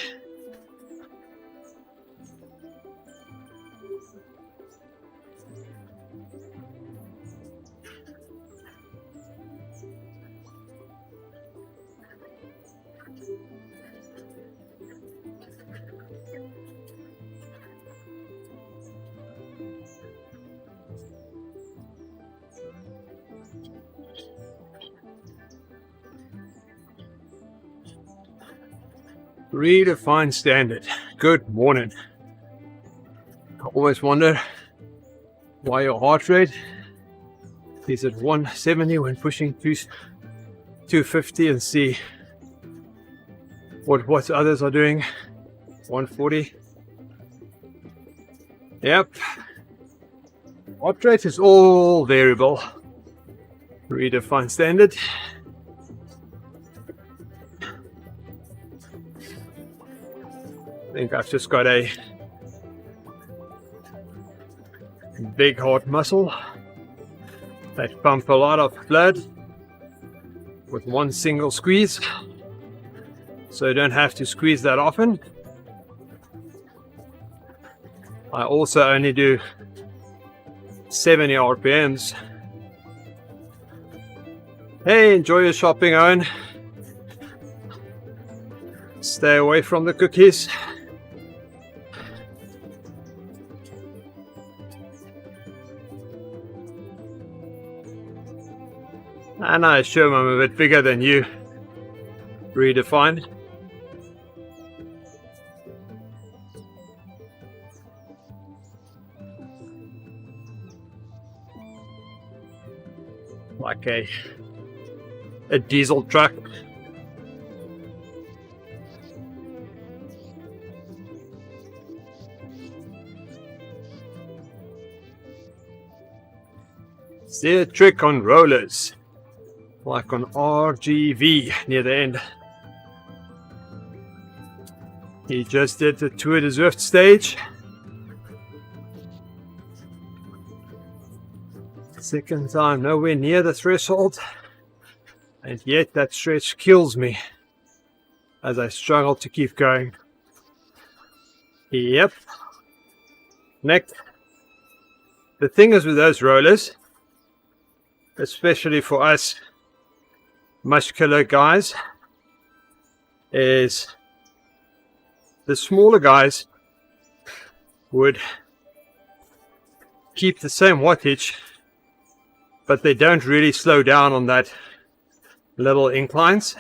Redefined standard. Good morning. I always wonder why your heart rate is at 170 when pushing 250, and see what others are doing. 140. Yep. Heart rate is all variable. Redefined standard. I think I've just got a big heart muscle that pump a lot of blood with one single squeeze, so you don't have to squeeze that often. I also only do 70 RPMs. Hey, enjoy your shopping, Owen. Stay away from the cookies. And I assume I'm a bit bigger than you. Redefined. Like a diesel truck. Is there a trick on rollers? Like on RGV near the end. He just did the TeamODZ stage. Second time, nowhere near the threshold. And yet that stretch kills me as I struggle to keep going. Yep. Next. The thing is with those rollers, especially for us muscular guys, is the smaller guys would keep the same wattage, but they don't really slow down on that little inclines.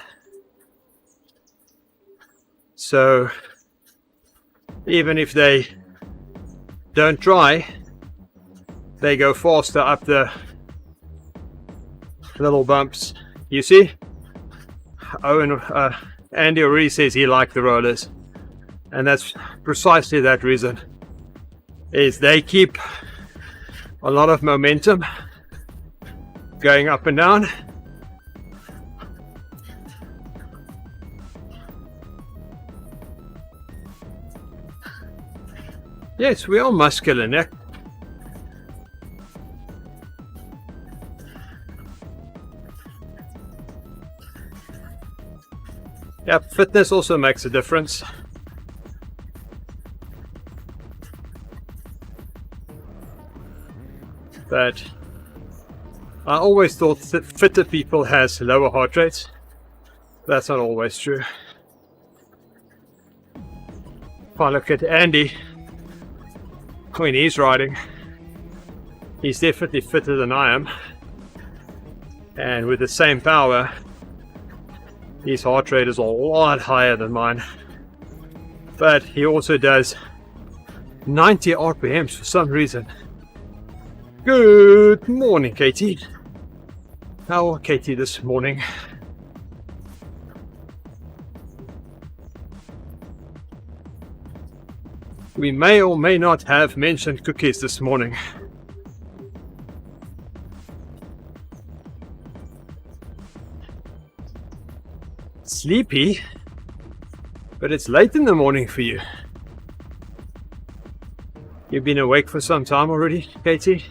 So even if they don't try, they go faster up the little bumps. You see? Andy already says he liked the rollers, and that's precisely that reason. is they keep a lot of momentum going up and down. Yes, we are muscular, Nick. Yeah, fitness also makes a difference. But I always thought that fitter people has lower heart rates. That's not always true. If I look at Andy, when he's riding, he's definitely fitter than I am. And with the same power, his heart rate is a lot higher than mine. But he also does 90 RPMs for some reason. Good morning, Katie. How are Katie this morning? We may or may not have mentioned cookies this morning. Sleepy? But it's late in the morning for you. You've been awake for some time already, Katie?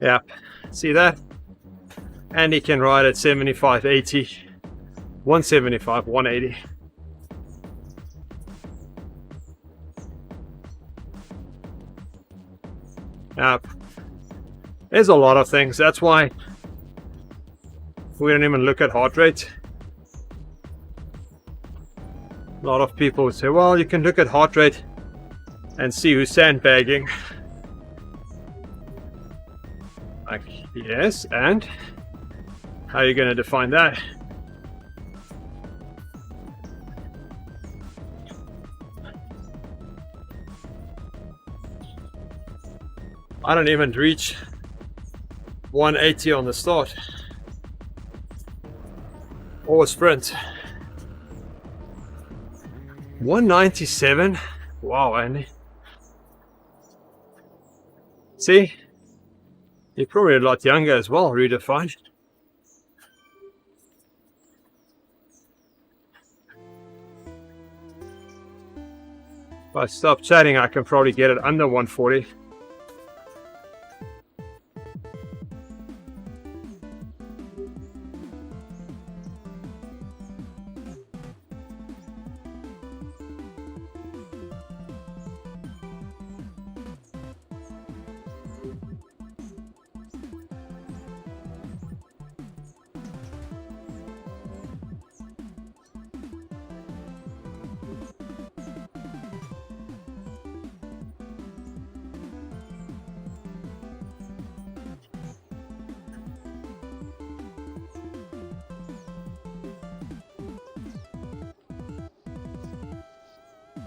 Yeah, see that? And he can ride at 75, 80, 175, 180. There's a lot of things. That's why we don't even look at heart rate. A lot of people would say, well, you can look at heart rate and see who's sandbagging. Like, yes, and how are you going to define that? I don't even reach 180 on the start or sprint. 197. Wow, Andy. See, you're probably a lot younger as well, redefined. If I stop chatting, I can probably get it under 140.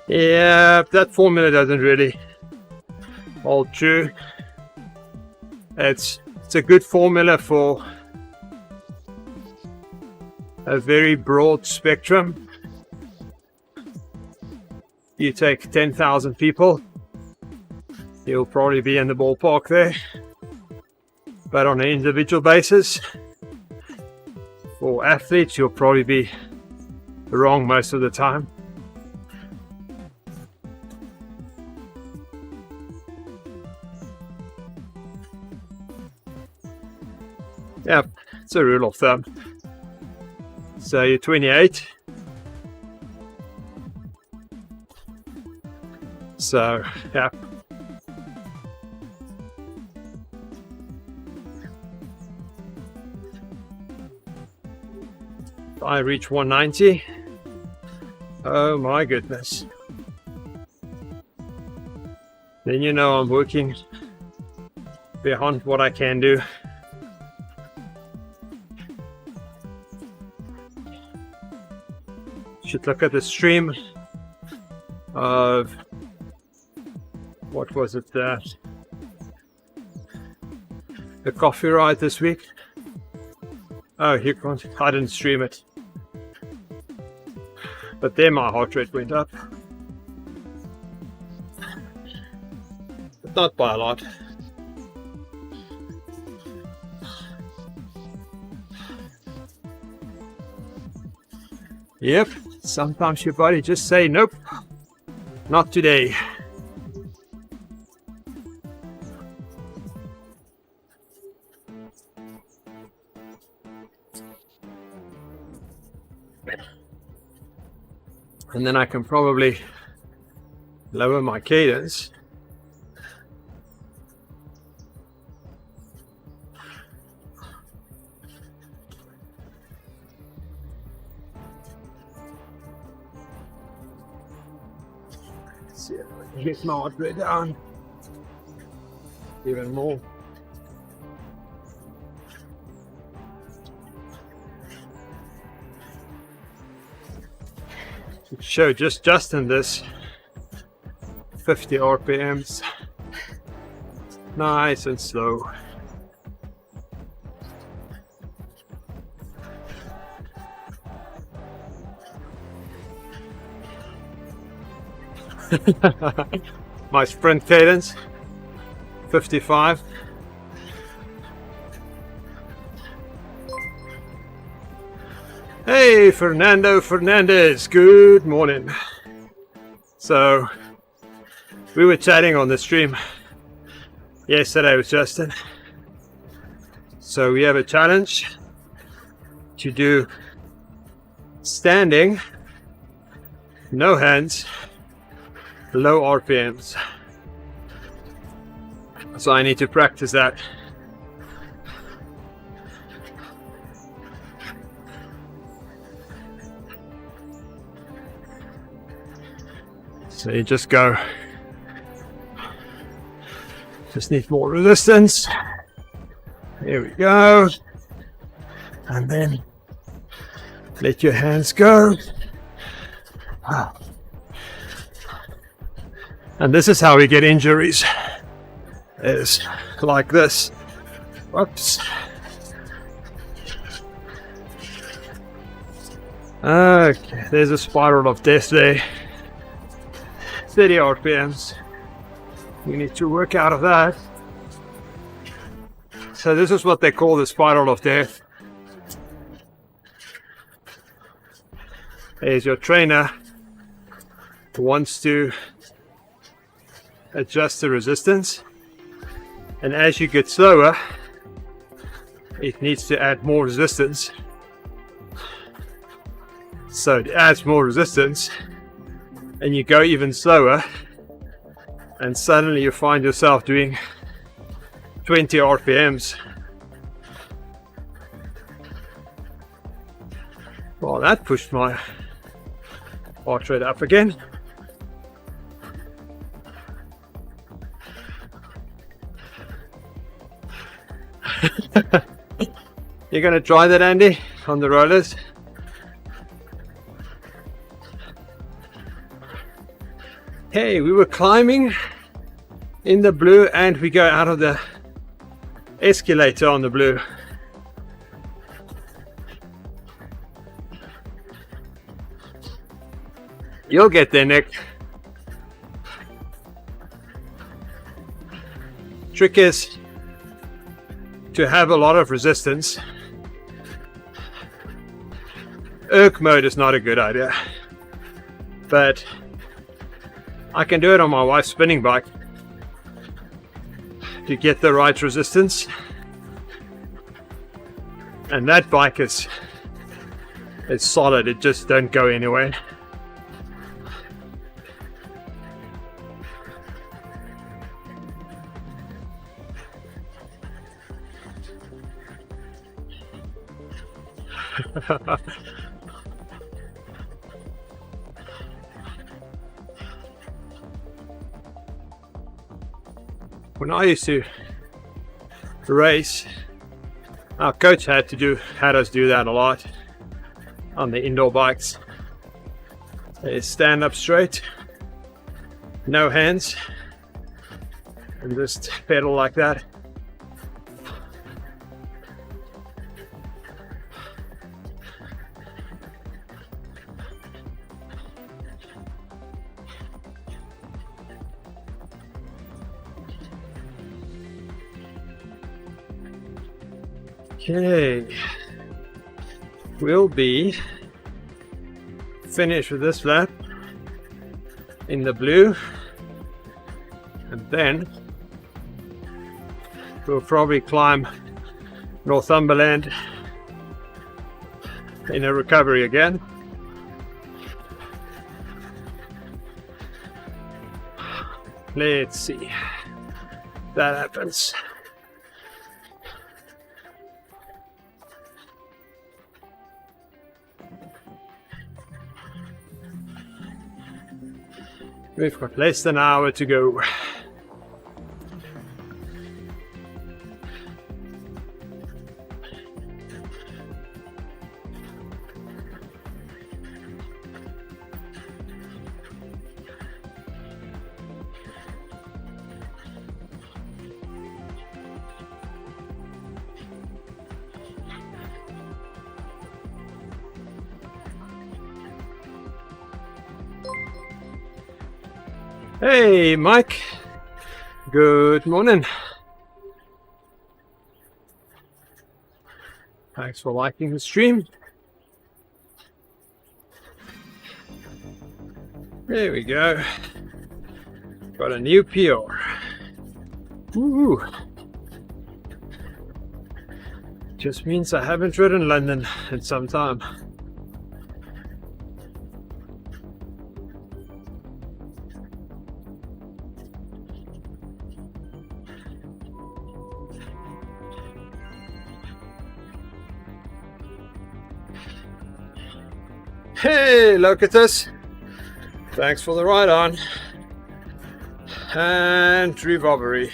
Yeah, that formula doesn't really hold true. It's a good formula for a very broad spectrum. You take 10,000 people, you'll probably be in the ballpark there. But on an individual basis, for athletes, you'll probably be wrong most of the time. Yeah, it's a rule of thumb. So you're 28. So, yeah. If I reach 190. Oh my goodness. Then you know I'm working beyond what I can do. Should look at the stream of what was it, the coffee ride this week. Oh, I didn't stream it. But then my heart rate went up. But not by a lot. Yep, sometimes your body just say nope, not today. And then I can probably lower my cadence. See if I can get my heart rate down even more. Show just in this 50 RPMs, nice and slow. My sprint cadence 55. Hey, Fernando Fernandez, good morning. So, we were chatting on the stream yesterday with Justin. So, we have a challenge to do standing, no hands, low RPMs. So, I need to practice that. So you just go, just need more resistance. Here we go. And then let your hands go. And this is how we get injuries. Is like this. Whoops. Okay, there's a spiral of death there. 30 RPMs. You need to work out of that. So this is what they call the spiral of death. There's your trainer who wants to adjust the resistance, and as you get slower it needs to add more resistance. So it adds more resistance and you go even slower, and suddenly you find yourself doing 20 RPMs. Well, that pushed my heart rate up again. You're gonna try that, Andy, on the rollers? Hey, we were climbing in the blue and we go out of the escalator on the blue. You'll get there, Nick. Trick is to have a lot of resistance. Erg mode is not a good idea, but I can do it on my wife's spinning bike to get the right resistance, and that bike is solid. It just don't go anywhere. When I used to race, our coach had us do that a lot on the indoor bikes. They stand up straight, no hands, and just pedal like that. Okay, we'll be finished with this lap in the blue, and then we'll probably climb Northumberland in a recovery again. Let's see if that happens. We've got less than an hour to go. Hey Mike, good morning. Thanks for liking the stream. There we go. Got a new PR. Ooh. Just means I haven't ridden London in some time. Hey Locatus, thanks for the ride on. And Revolvery.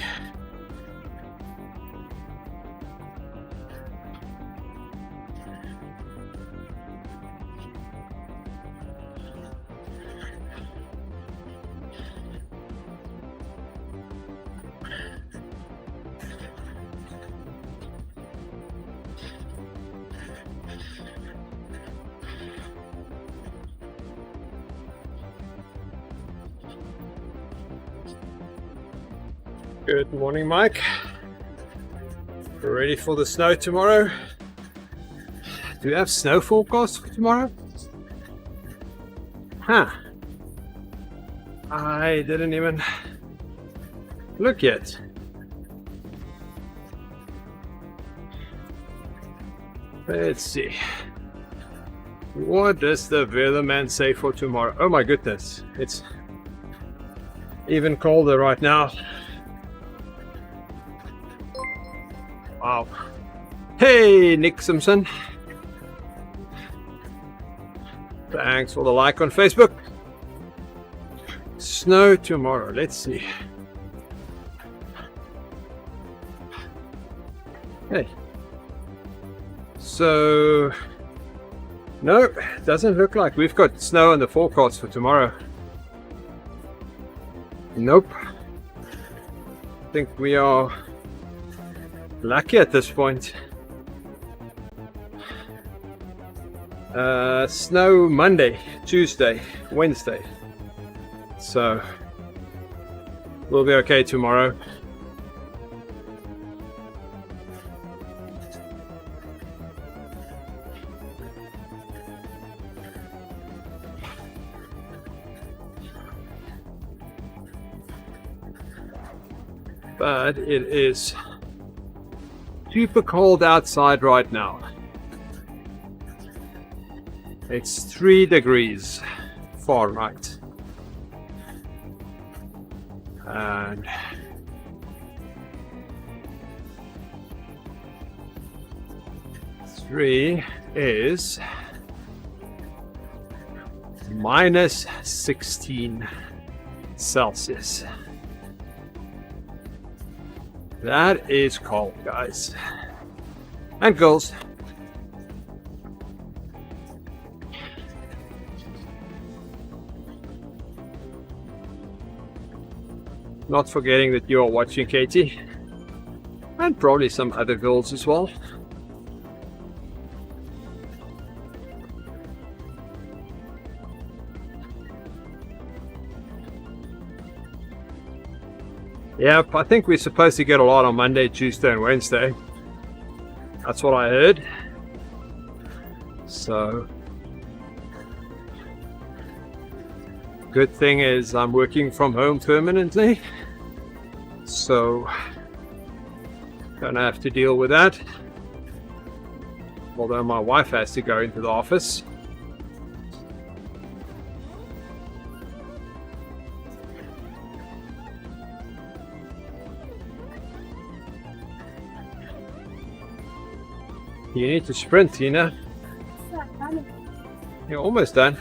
Good morning, Mike. We're ready for the snow tomorrow. Do we have snow forecast for tomorrow? Huh. I didn't even look yet. Let's see. What does the weatherman say for tomorrow? Oh my goodness. It's even colder right now. Wow. Hey, Nick Simpson. Thanks for the like on Facebook. Snow tomorrow. Let's see. Hey. So, no, doesn't look like we've got snow in the forecast for tomorrow. Nope. I think we are lucky at this point. Snow Monday, Tuesday, Wednesday. So we'll be okay tomorrow. But it is super cold outside right now. It's 3 degrees Fahrenheit. And three is minus 16 Celsius. That is cold, guys and girls. Not forgetting that you are watching, Katie, and probably some other girls as well. Yep, I think we're supposed to get a lot on Monday, Tuesday and Wednesday. That's what I heard. So good thing is I'm working from home permanently, so don't have to deal with that. Although my wife has to go into the office. You need to sprint, Tina. You're almost done.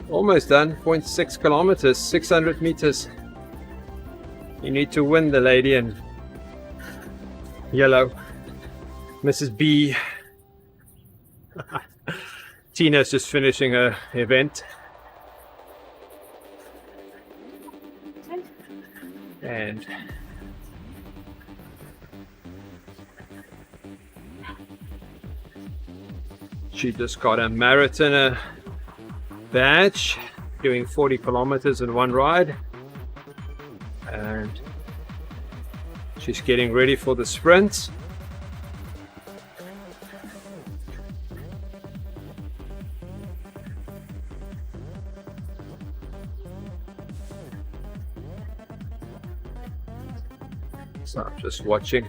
Almost done. 0.6 kilometers, 600 meters. You need to win, the lady in yellow, Mrs. B. Tina's just finishing her event. And she just got a marathoner badge, doing 40 kilometers in one ride. And she's getting ready for the sprint. So I'm just watching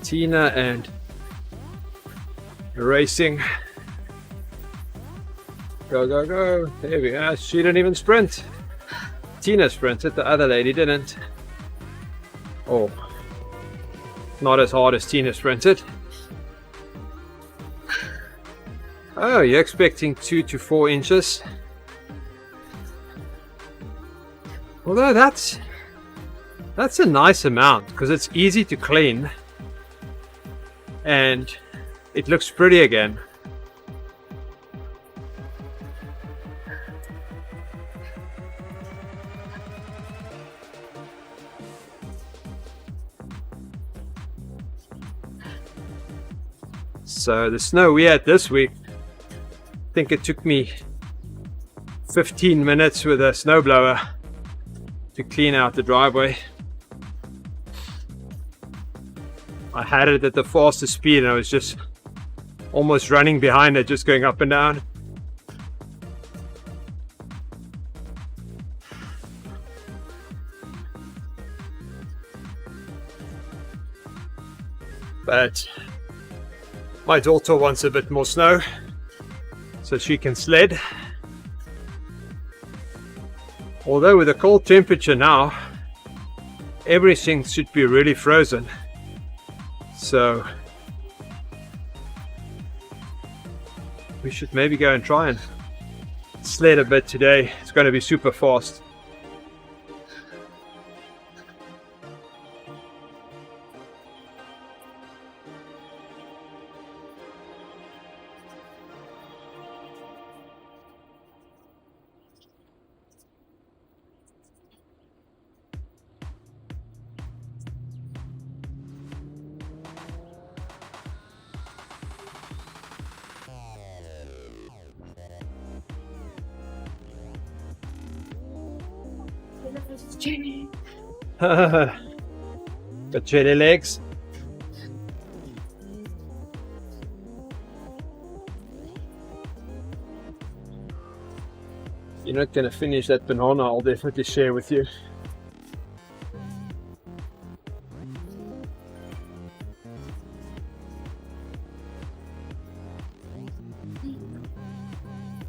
Tina and racing. Go, go, go. There we go. She didn't even sprint. Tina sprinted, the other lady didn't. Oh, not as hard as Tina sprinted. Oh, you're expecting 2 to 4 inches. Although that's a nice amount, because it's easy to clean and it looks pretty again. So the snow we had this week, I think it took me 15 minutes with a snowblower to clean out the driveway. I had it at the fastest speed and I was just almost running behind it, just going up and down. But my daughter wants a bit more snow so she can sled. Although with the cold temperature now, everything should be really frozen. So we should maybe go and try and sled a bit today. It's going to be super fast. Got jelly legs. You're not going to finish that banana, I'll definitely share with you.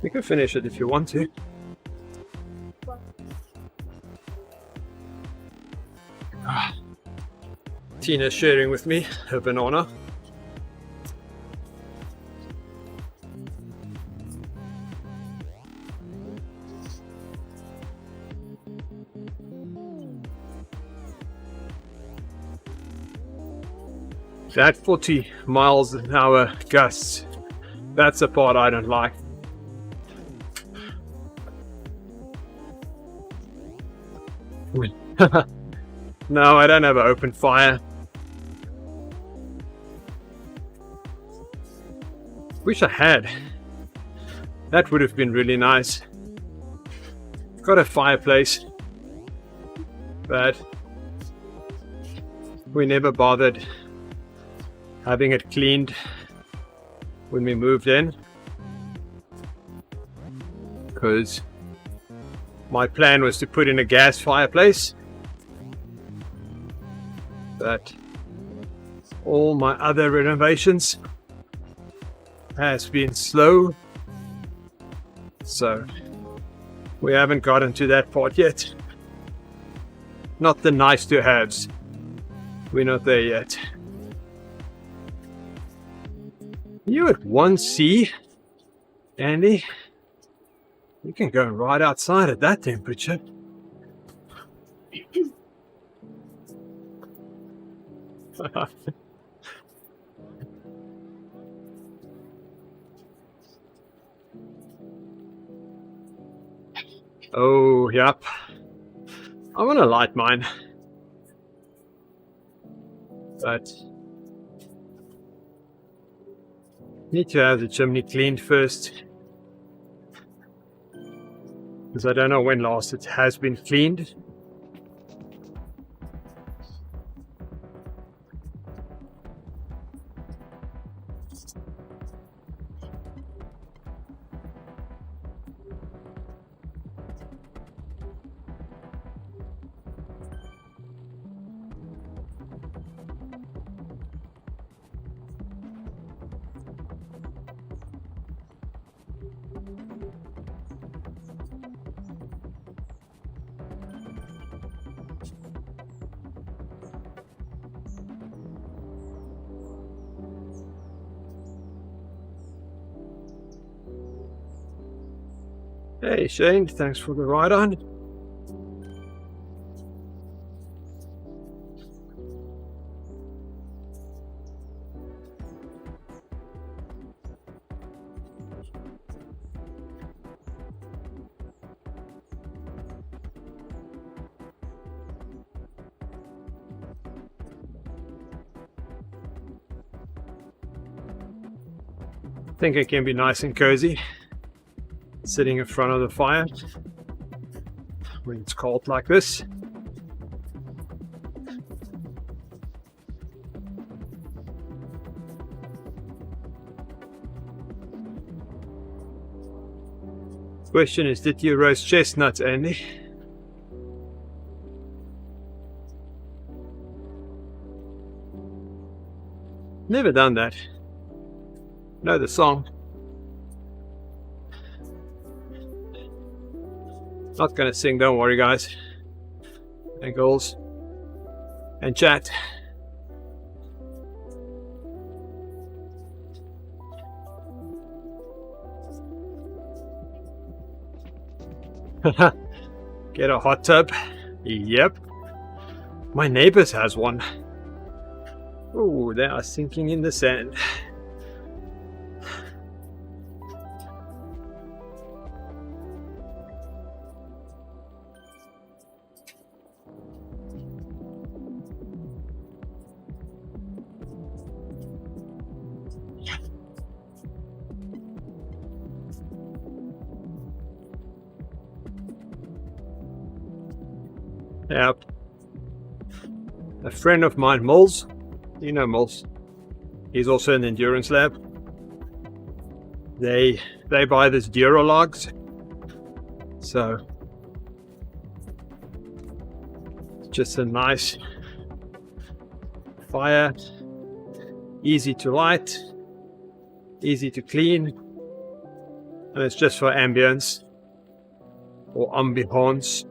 You can finish it if you want to. Tina's sharing with me her banana. That 40 miles an hour gusts, that's the part I don't like. No, I don't have an open fire. Wish I had. That would have been really nice. Got a fireplace, but we never bothered having it cleaned when we moved in, because my plan was to put in a gas fireplace, but all my other renovations has been slow, so we haven't gotten to that part yet. Not the nice to haves, we're not there yet. You at 1C, Andy? You can go right outside at that temperature. Oh, yep. I want to light mine, but need to have the chimney cleaned first, because I don't know when last it has been cleaned. Hey Shane, thanks for the ride on. I think it can be nice and cozy sitting in front of the fire when it's cold like this. Question is, did you roast chestnuts, Andy? Never done that. Know the song. Not gonna sing, don't worry guys and girls and chat. Get a hot tub? Yep. My neighbors has one. Oh, they are sinking in the sand. Yep. A friend of mine, Moles, you know Moles, he's also in the endurance lab. They buy this Duralogs, so it's just a nice fire, easy to light, easy to clean, and it's just for ambience or ambiance.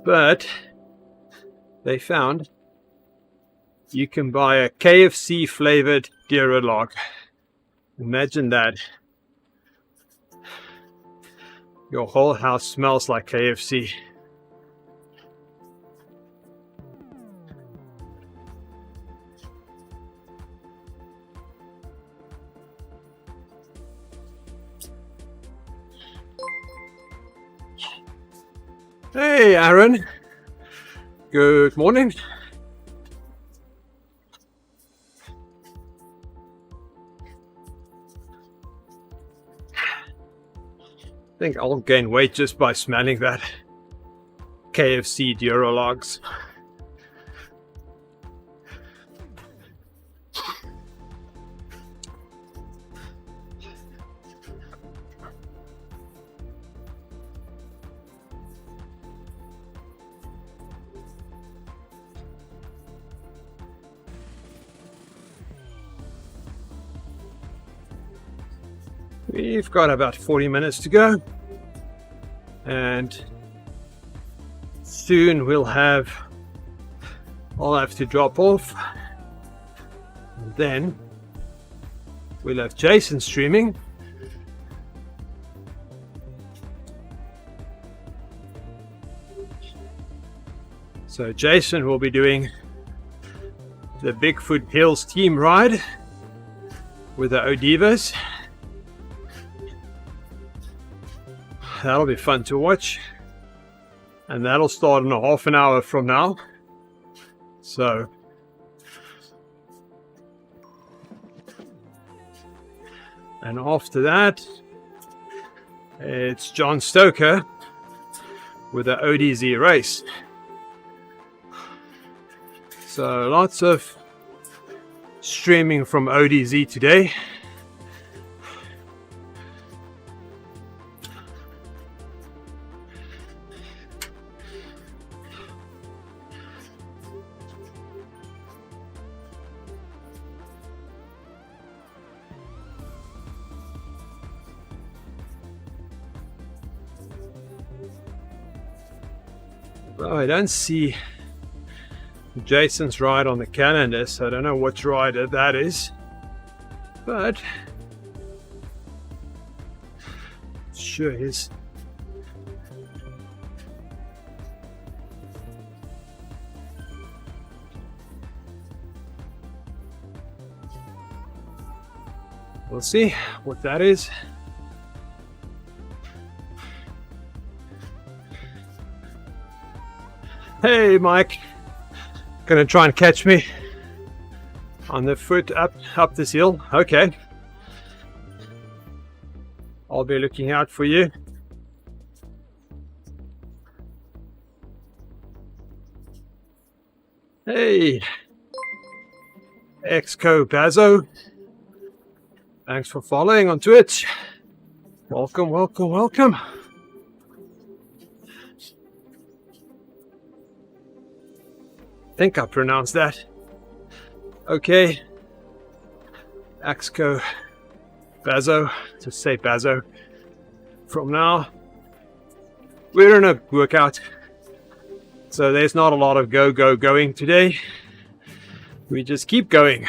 But they found you can buy a KFC flavored Duralog. Imagine that. Your whole house smells like KFC. Hey Aaron, good morning. I think I'll gain weight just by smelling that KFC Duralogs. We've got about 40 minutes to go, and soon I'll have to drop off, and then we'll have Jason streaming. So Jason will be doing the Bigfoot Hills team ride with the ODZs. That'll be fun to watch, and that'll start in a half an hour from now. So and after that it's John Stoker with the ODZ race. So lots of streaming from ODZ today. Well, I don't see Jason's ride on the calendar, so I don't know which rider that is, but sure is. We'll see what that is. Hey, Mike. Gonna try and catch me on the foot up this hill. Okay. I'll be looking out for you. Hey. Exco Bazo. Thanks for following on Twitch. Welcome, welcome, welcome. I think I pronounced that okay. Exco Bazo, just say Bazo from now. We're in a workout, so there's not a lot of going today. We just keep going.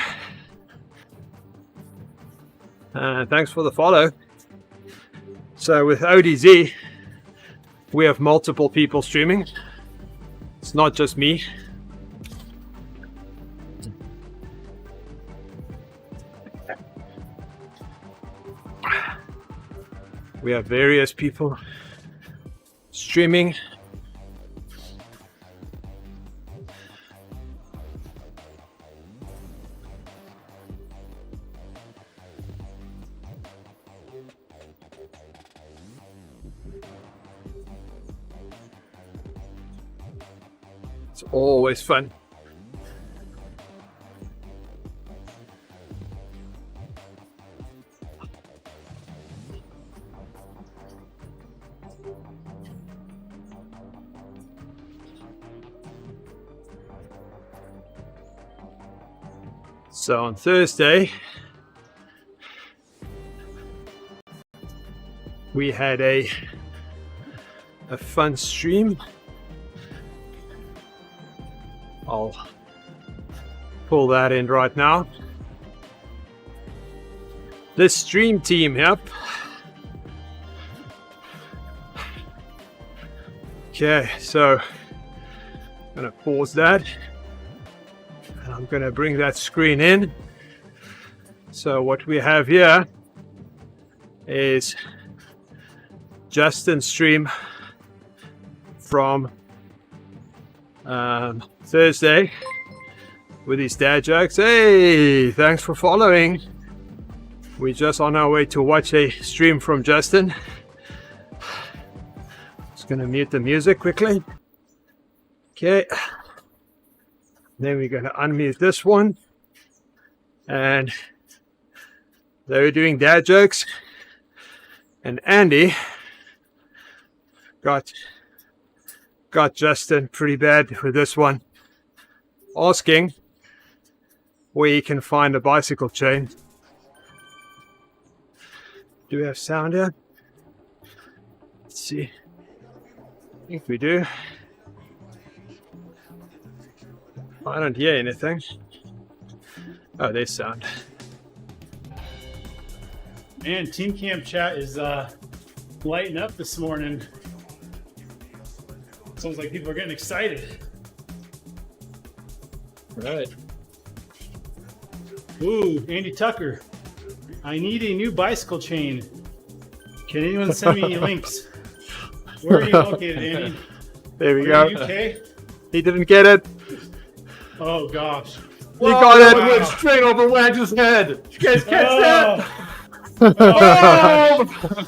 Thanks for the follow. So with ODZ, we have multiple people streaming. It's not just me. We have various people streaming. It's always fun. So on Thursday, we had a fun stream. I'll pull that in right now. This stream team, yep. Okay, so I'm gonna pause that. And I'm going to bring that screen in. So what we have here is Justin's stream from Thursday with his dad jokes. Hey, thanks for following. We're just on our way to watch a stream from Justin. Just going to mute the music quickly. Okay. Then we're going to unmute this one, and they were doing dad jokes, and Andy got Justin pretty bad with this one, asking where he can find a bicycle chain. Do we have sound here? Let's see. I think we do. I don't hear anything. Oh, there's sound. Man, Team Camp chat is lighting up this morning. Sounds like people are getting excited. Right. Ooh, Andy Tucker. I need a new bicycle chain. Can anyone send me any links? Where are you located, Andy? There we Are go. you UK? He didn't get it. Oh gosh. He got it. wow. Went straight over Wag's head. Did you guys catch Oh, that?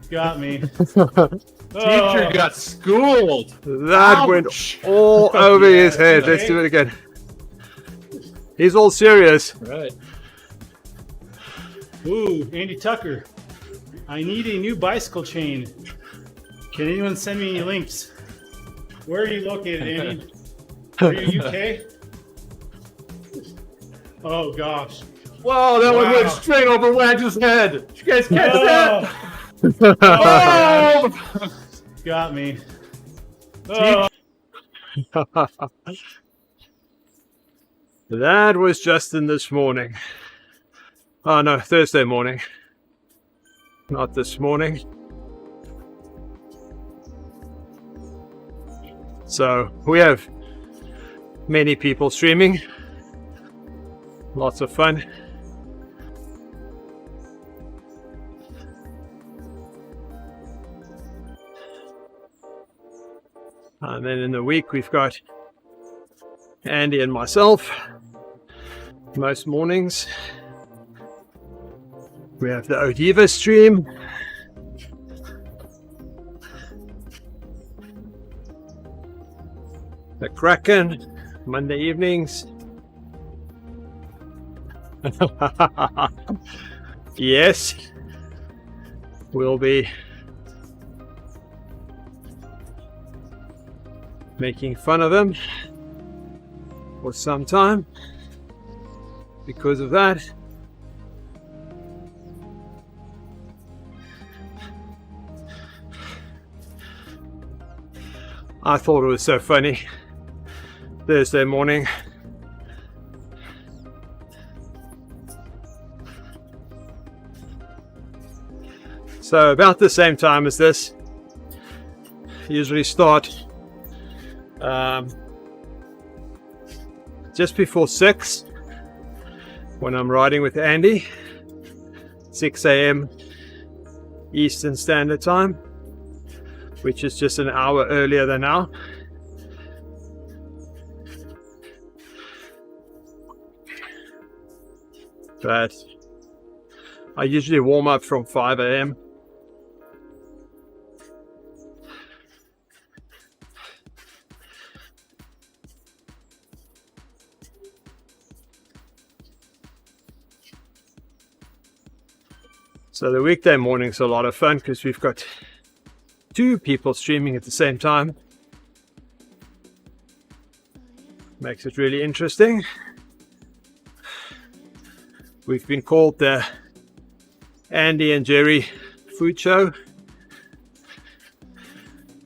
got me. Teacher got schooled. That Ouch. went all over his head. Let's do it again. He's all serious. Right. Ooh, Andy Tucker. I need a new bicycle chain. Can anyone send me any links? Where are you located, Andy? Are you UK? Oh gosh. Whoa, that one Wow. went straight over Wag's head. Did you guys catch that? Oh, got me. Oh. That was Justin this morning. Oh no, Thursday morning. Not this morning. So we have many people streaming. Lots of fun. And then in the week we've got Andy and myself most mornings. We have the Odiva stream. The Kraken Monday evenings. Yes, we'll be making fun of them for some time because of that. I thought it was so funny Thursday morning. So about the same time as this, usually start just before 6 when I'm riding with Andy, 6 a.m. Eastern Standard Time, which is just an hour earlier than now. But I usually warm up from 5 a.m. So the weekday morning's a lot of fun because we've got 2 people streaming at the same time. Makes it really interesting. We've been called the Andy and Jerry Food Show,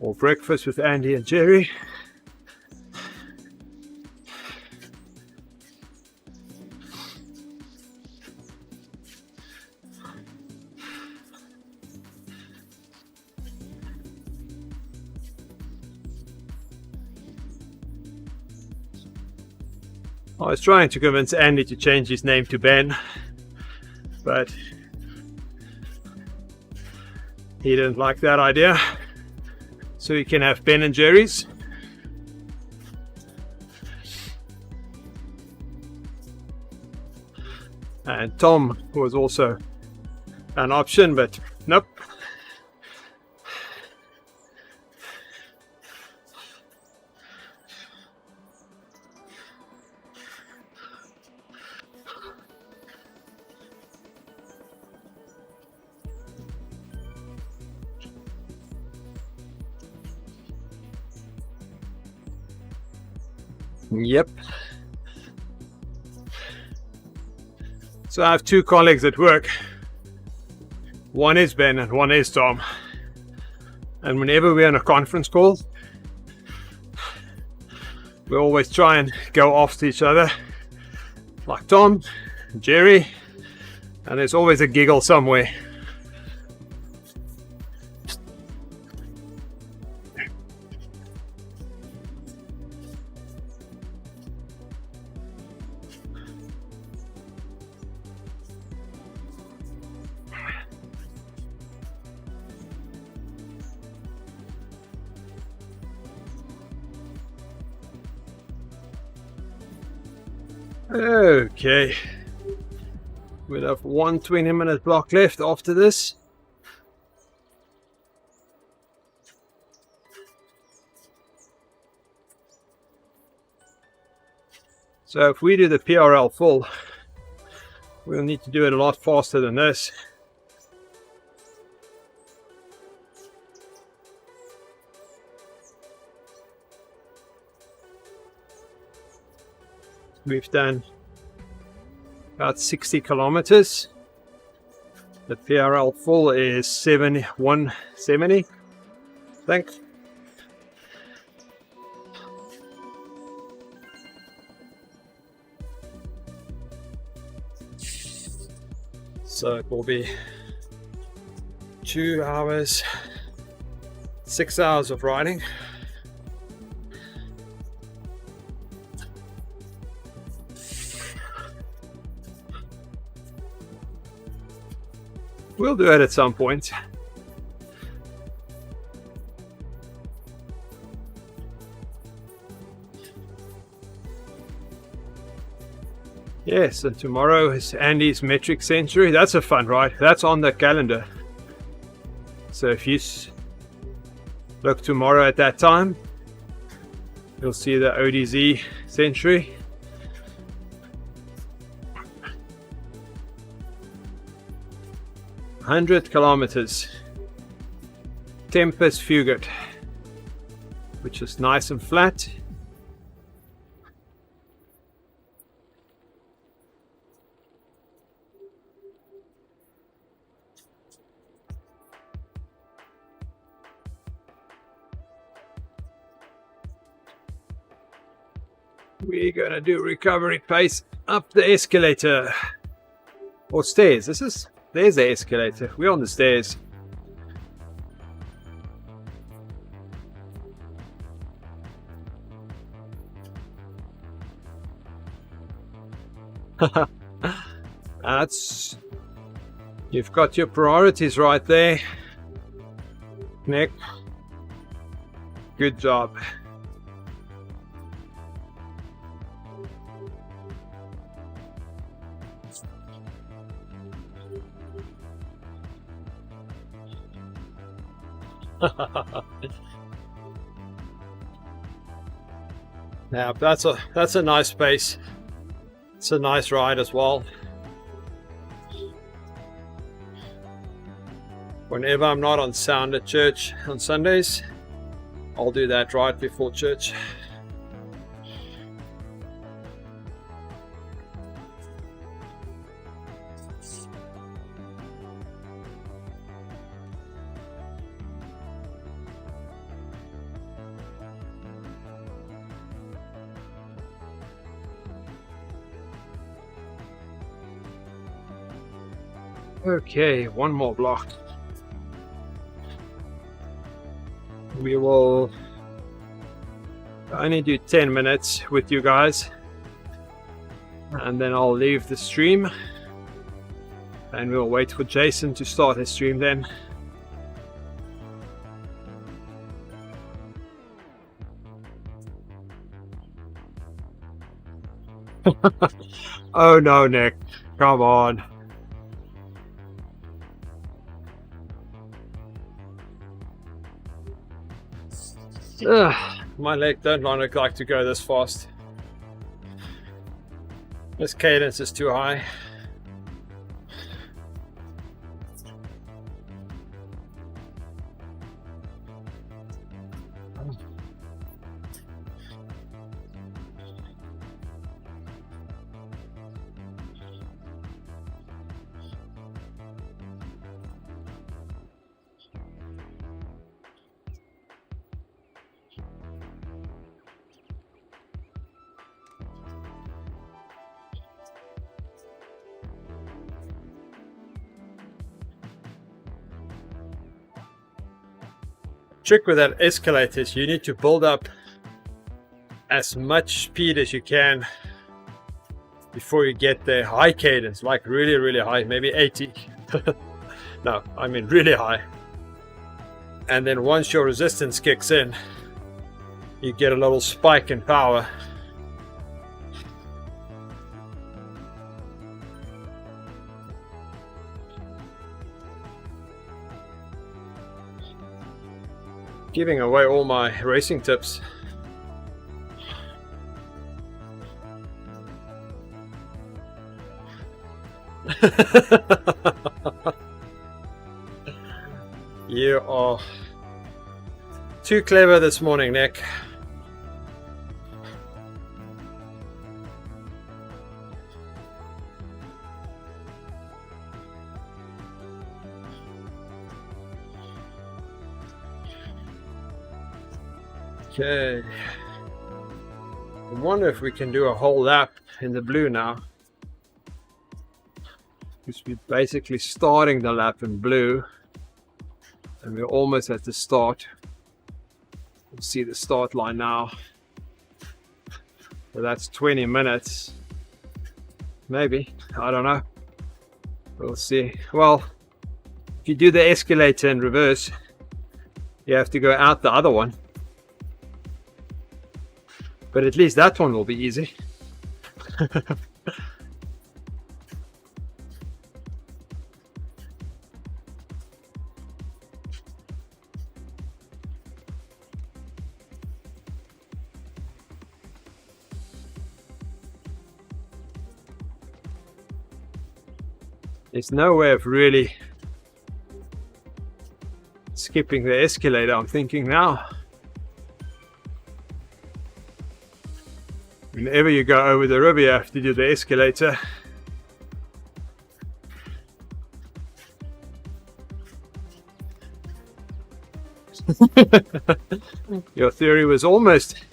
or Breakfast with Andy and Jerry. I was trying to convince Andy to change his name to Ben, but he didn't like that idea. So he can have Ben and Jerry's. And Tom was also an option, but nope. Yep. So I have 2 colleagues at work One is Ben and one is Tom. And whenever we're on a conference call, we always try and go after each other, like Tom, Jerry, and there's always a giggle somewhere. Okay, we'll have one 20-minute block left after this. So if we do the PRL full, we'll need to do it a lot faster than this. We've done about 60 kilometers. The PRL full is 170, I think. So it will be 2 hours, 6 hours of riding. We'll do it at some point. Yes, and tomorrow is Andy's metric century. That's a fun ride. That's on the calendar. So if you look tomorrow at that time, you'll see the ODZ century. "100 kilometers, Tempest Fugit," which is nice and flat. We're gonna do recovery pace up the escalator or stairs. There's the escalator. We're on the stairs. You've got your priorities right there, Nick. Good job. Now that's a nice pace. It's a nice ride as well. Whenever I'm not on sound at church on Sundays, I'll do that right before church. Okay, one more block. We will only do 10 minutes with you guys, and then I'll leave the stream and we'll wait for Jason to start his stream then. Oh no, Nick, come on. My leg don't like to go this fast. This cadence is too high. trick with that escalator is you need to build up as much speed as you can before you get the high cadence, like really high, maybe 80. No, I mean really high. And then once your resistance kicks in, you get a little spike in power. Giving away all my racing tips. You are too clever this morning, Nick. Okay. I wonder if we can do a whole lap in the blue now. Because we're basically starting the lap in blue. And we're almost at the start. We'll see the start line now. So that's 20 minutes. Maybe. I don't know. We'll see. Well, if you do the escalator in reverse, you have to go out the other one. But at least that one will be easy. There's no way of really skipping the escalator, I'm thinking now. Whenever you go over the river, you have to do the escalator. Your theory was almost...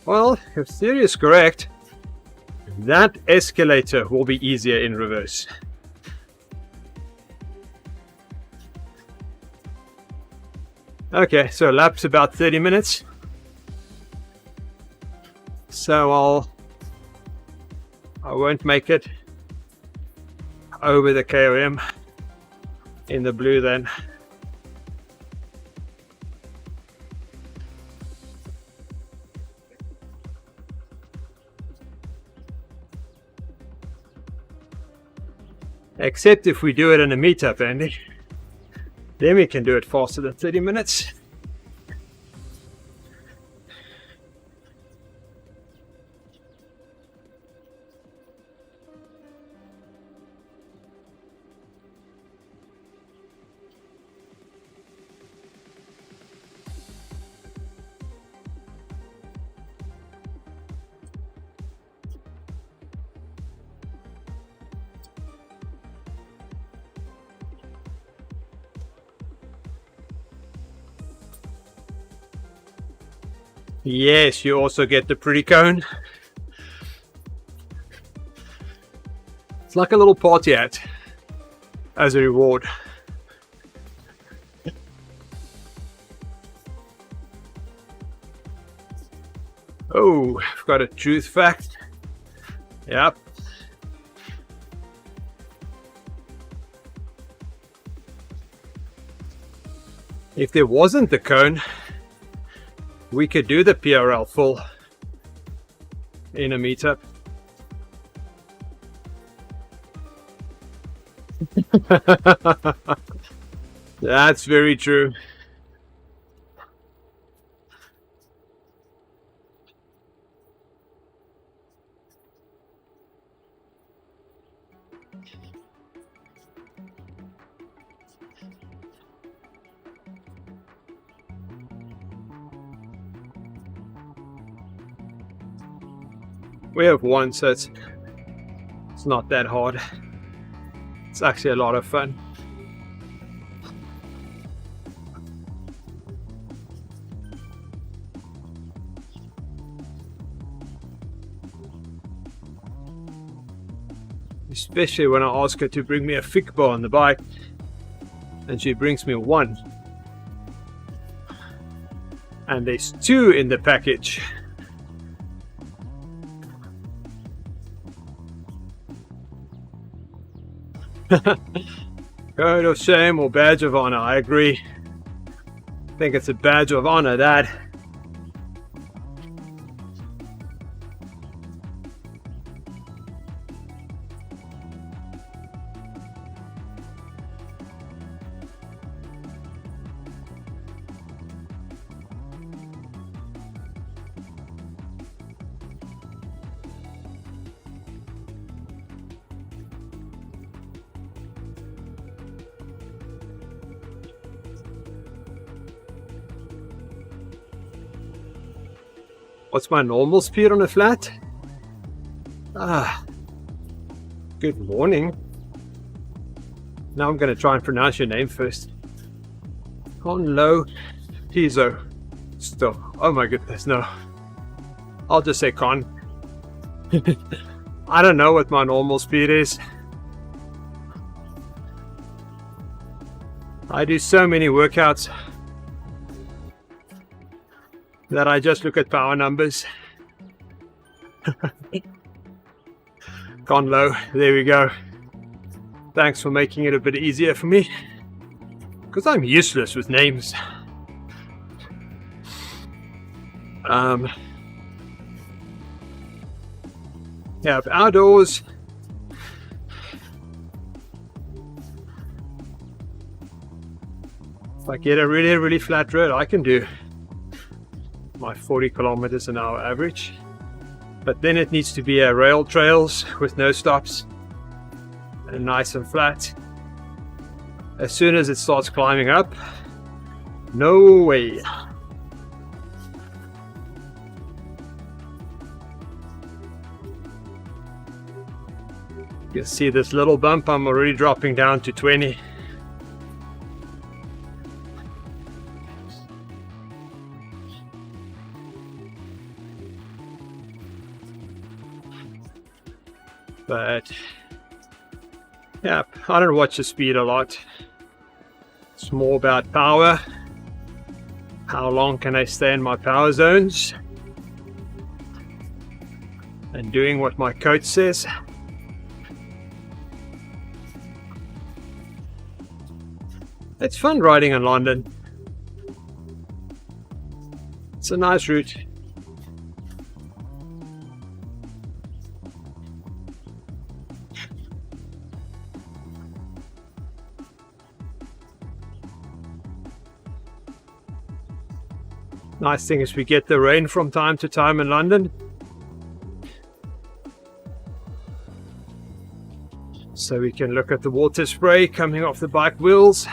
Well, your theory is correct. That escalator will be easier in reverse. Okay, so lap's about 30 minutes. So I won't make it over the KOM in the blue then. Except if we do it in a meetup, Andy. Then we can do it faster than 30 minutes. Yes, you also get the pretty cone. It's like a little party hat as a reward. Oh, I've got a truth fact. Yep. If there wasn't the cone, we could do the PRL full in a meetup. That's very true. We have one, so it's not that hard. It's actually a lot of fun. Especially when I ask her to bring me a thick bar on the bike and she brings me one. And there's 2 in the package. Code of shame or badge of honor? I agree. I think it's a badge of honor, that. What's my normal speed on a flat? Good morning. Now I'm going to try and pronounce your name first. Conlo Piso. Still. Oh my goodness, no. I'll just say Con. I don't know what my normal speed is. I do so many workouts that I just look at power numbers. Gone low. There we go. Thanks for making it a bit easier for me, because I'm useless with names. Yeah, outdoors. If I get a really flat road, I can do my 40 kilometers an hour average, but then it needs to be a rail trails with no stops and nice and flat. As soon as it starts climbing up, no way. You see this little bump, I'm already dropping down to 20. But yeah, I don't watch the speed a lot. It's more about power. How long can I stay in my power zones? And doing what my coach says. It's fun riding in London. It's a nice route. Nice thing is we get the rain from time to time in London. So we can look at the water spray coming off the bike wheels.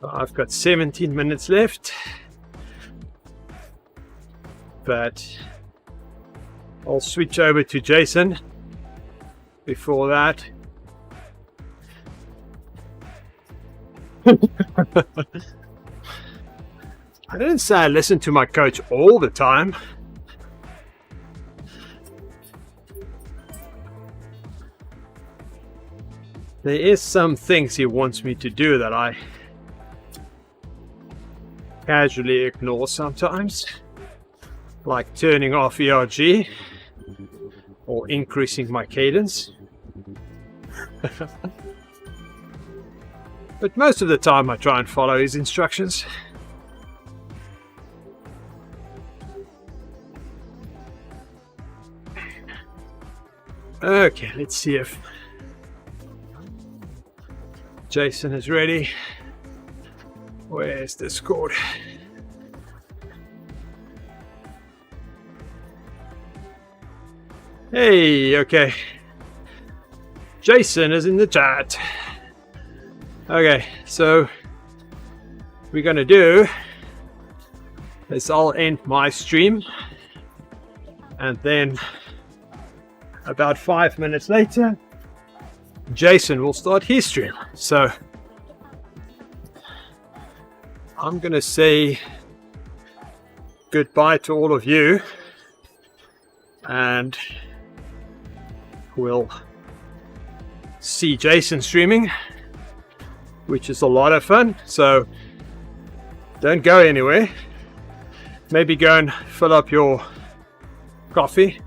I've got 17 minutes left. But I'll switch over to Jason before that. I didn't say I listen to my coach all the time. There is some things he wants me to do that I casually ignore sometimes. Like turning off ERG or increasing my cadence. But most of the time I try and follow his instructions. Okay, let's see if Jason is ready. Where's Discord? Hey, okay. Jason is in the chat. Okay, so we're gonna do is I'll end my stream, and then about 5 minutes later, Jason will start his stream. So I'm gonna say goodbye to all of you, and we'll see Jason streaming, which is a lot of fun. So don't go anywhere. Maybe go and fill up your coffee,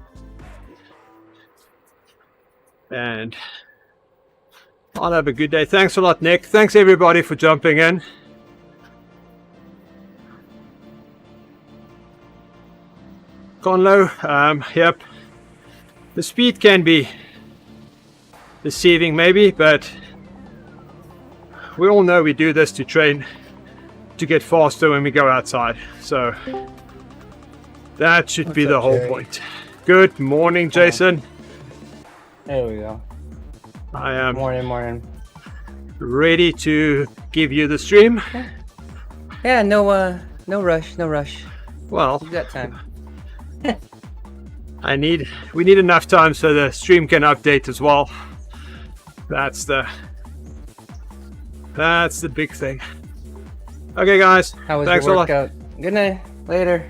and I'll have a good day. Thanks a lot, Nick. Thanks everybody for jumping in. Conlo, yep, the speed can be deceiving maybe, but we all know we do this to train to get faster when we go outside, so that should be the whole point. Good morning, Jason. There we go. I am Morning. ready to give you the stream. Yeah, no rush. Well, You got time. we need enough time so the stream can update as well. That's the big thing. Okay guys, How was thanks your a lot. workout? Good night. Later.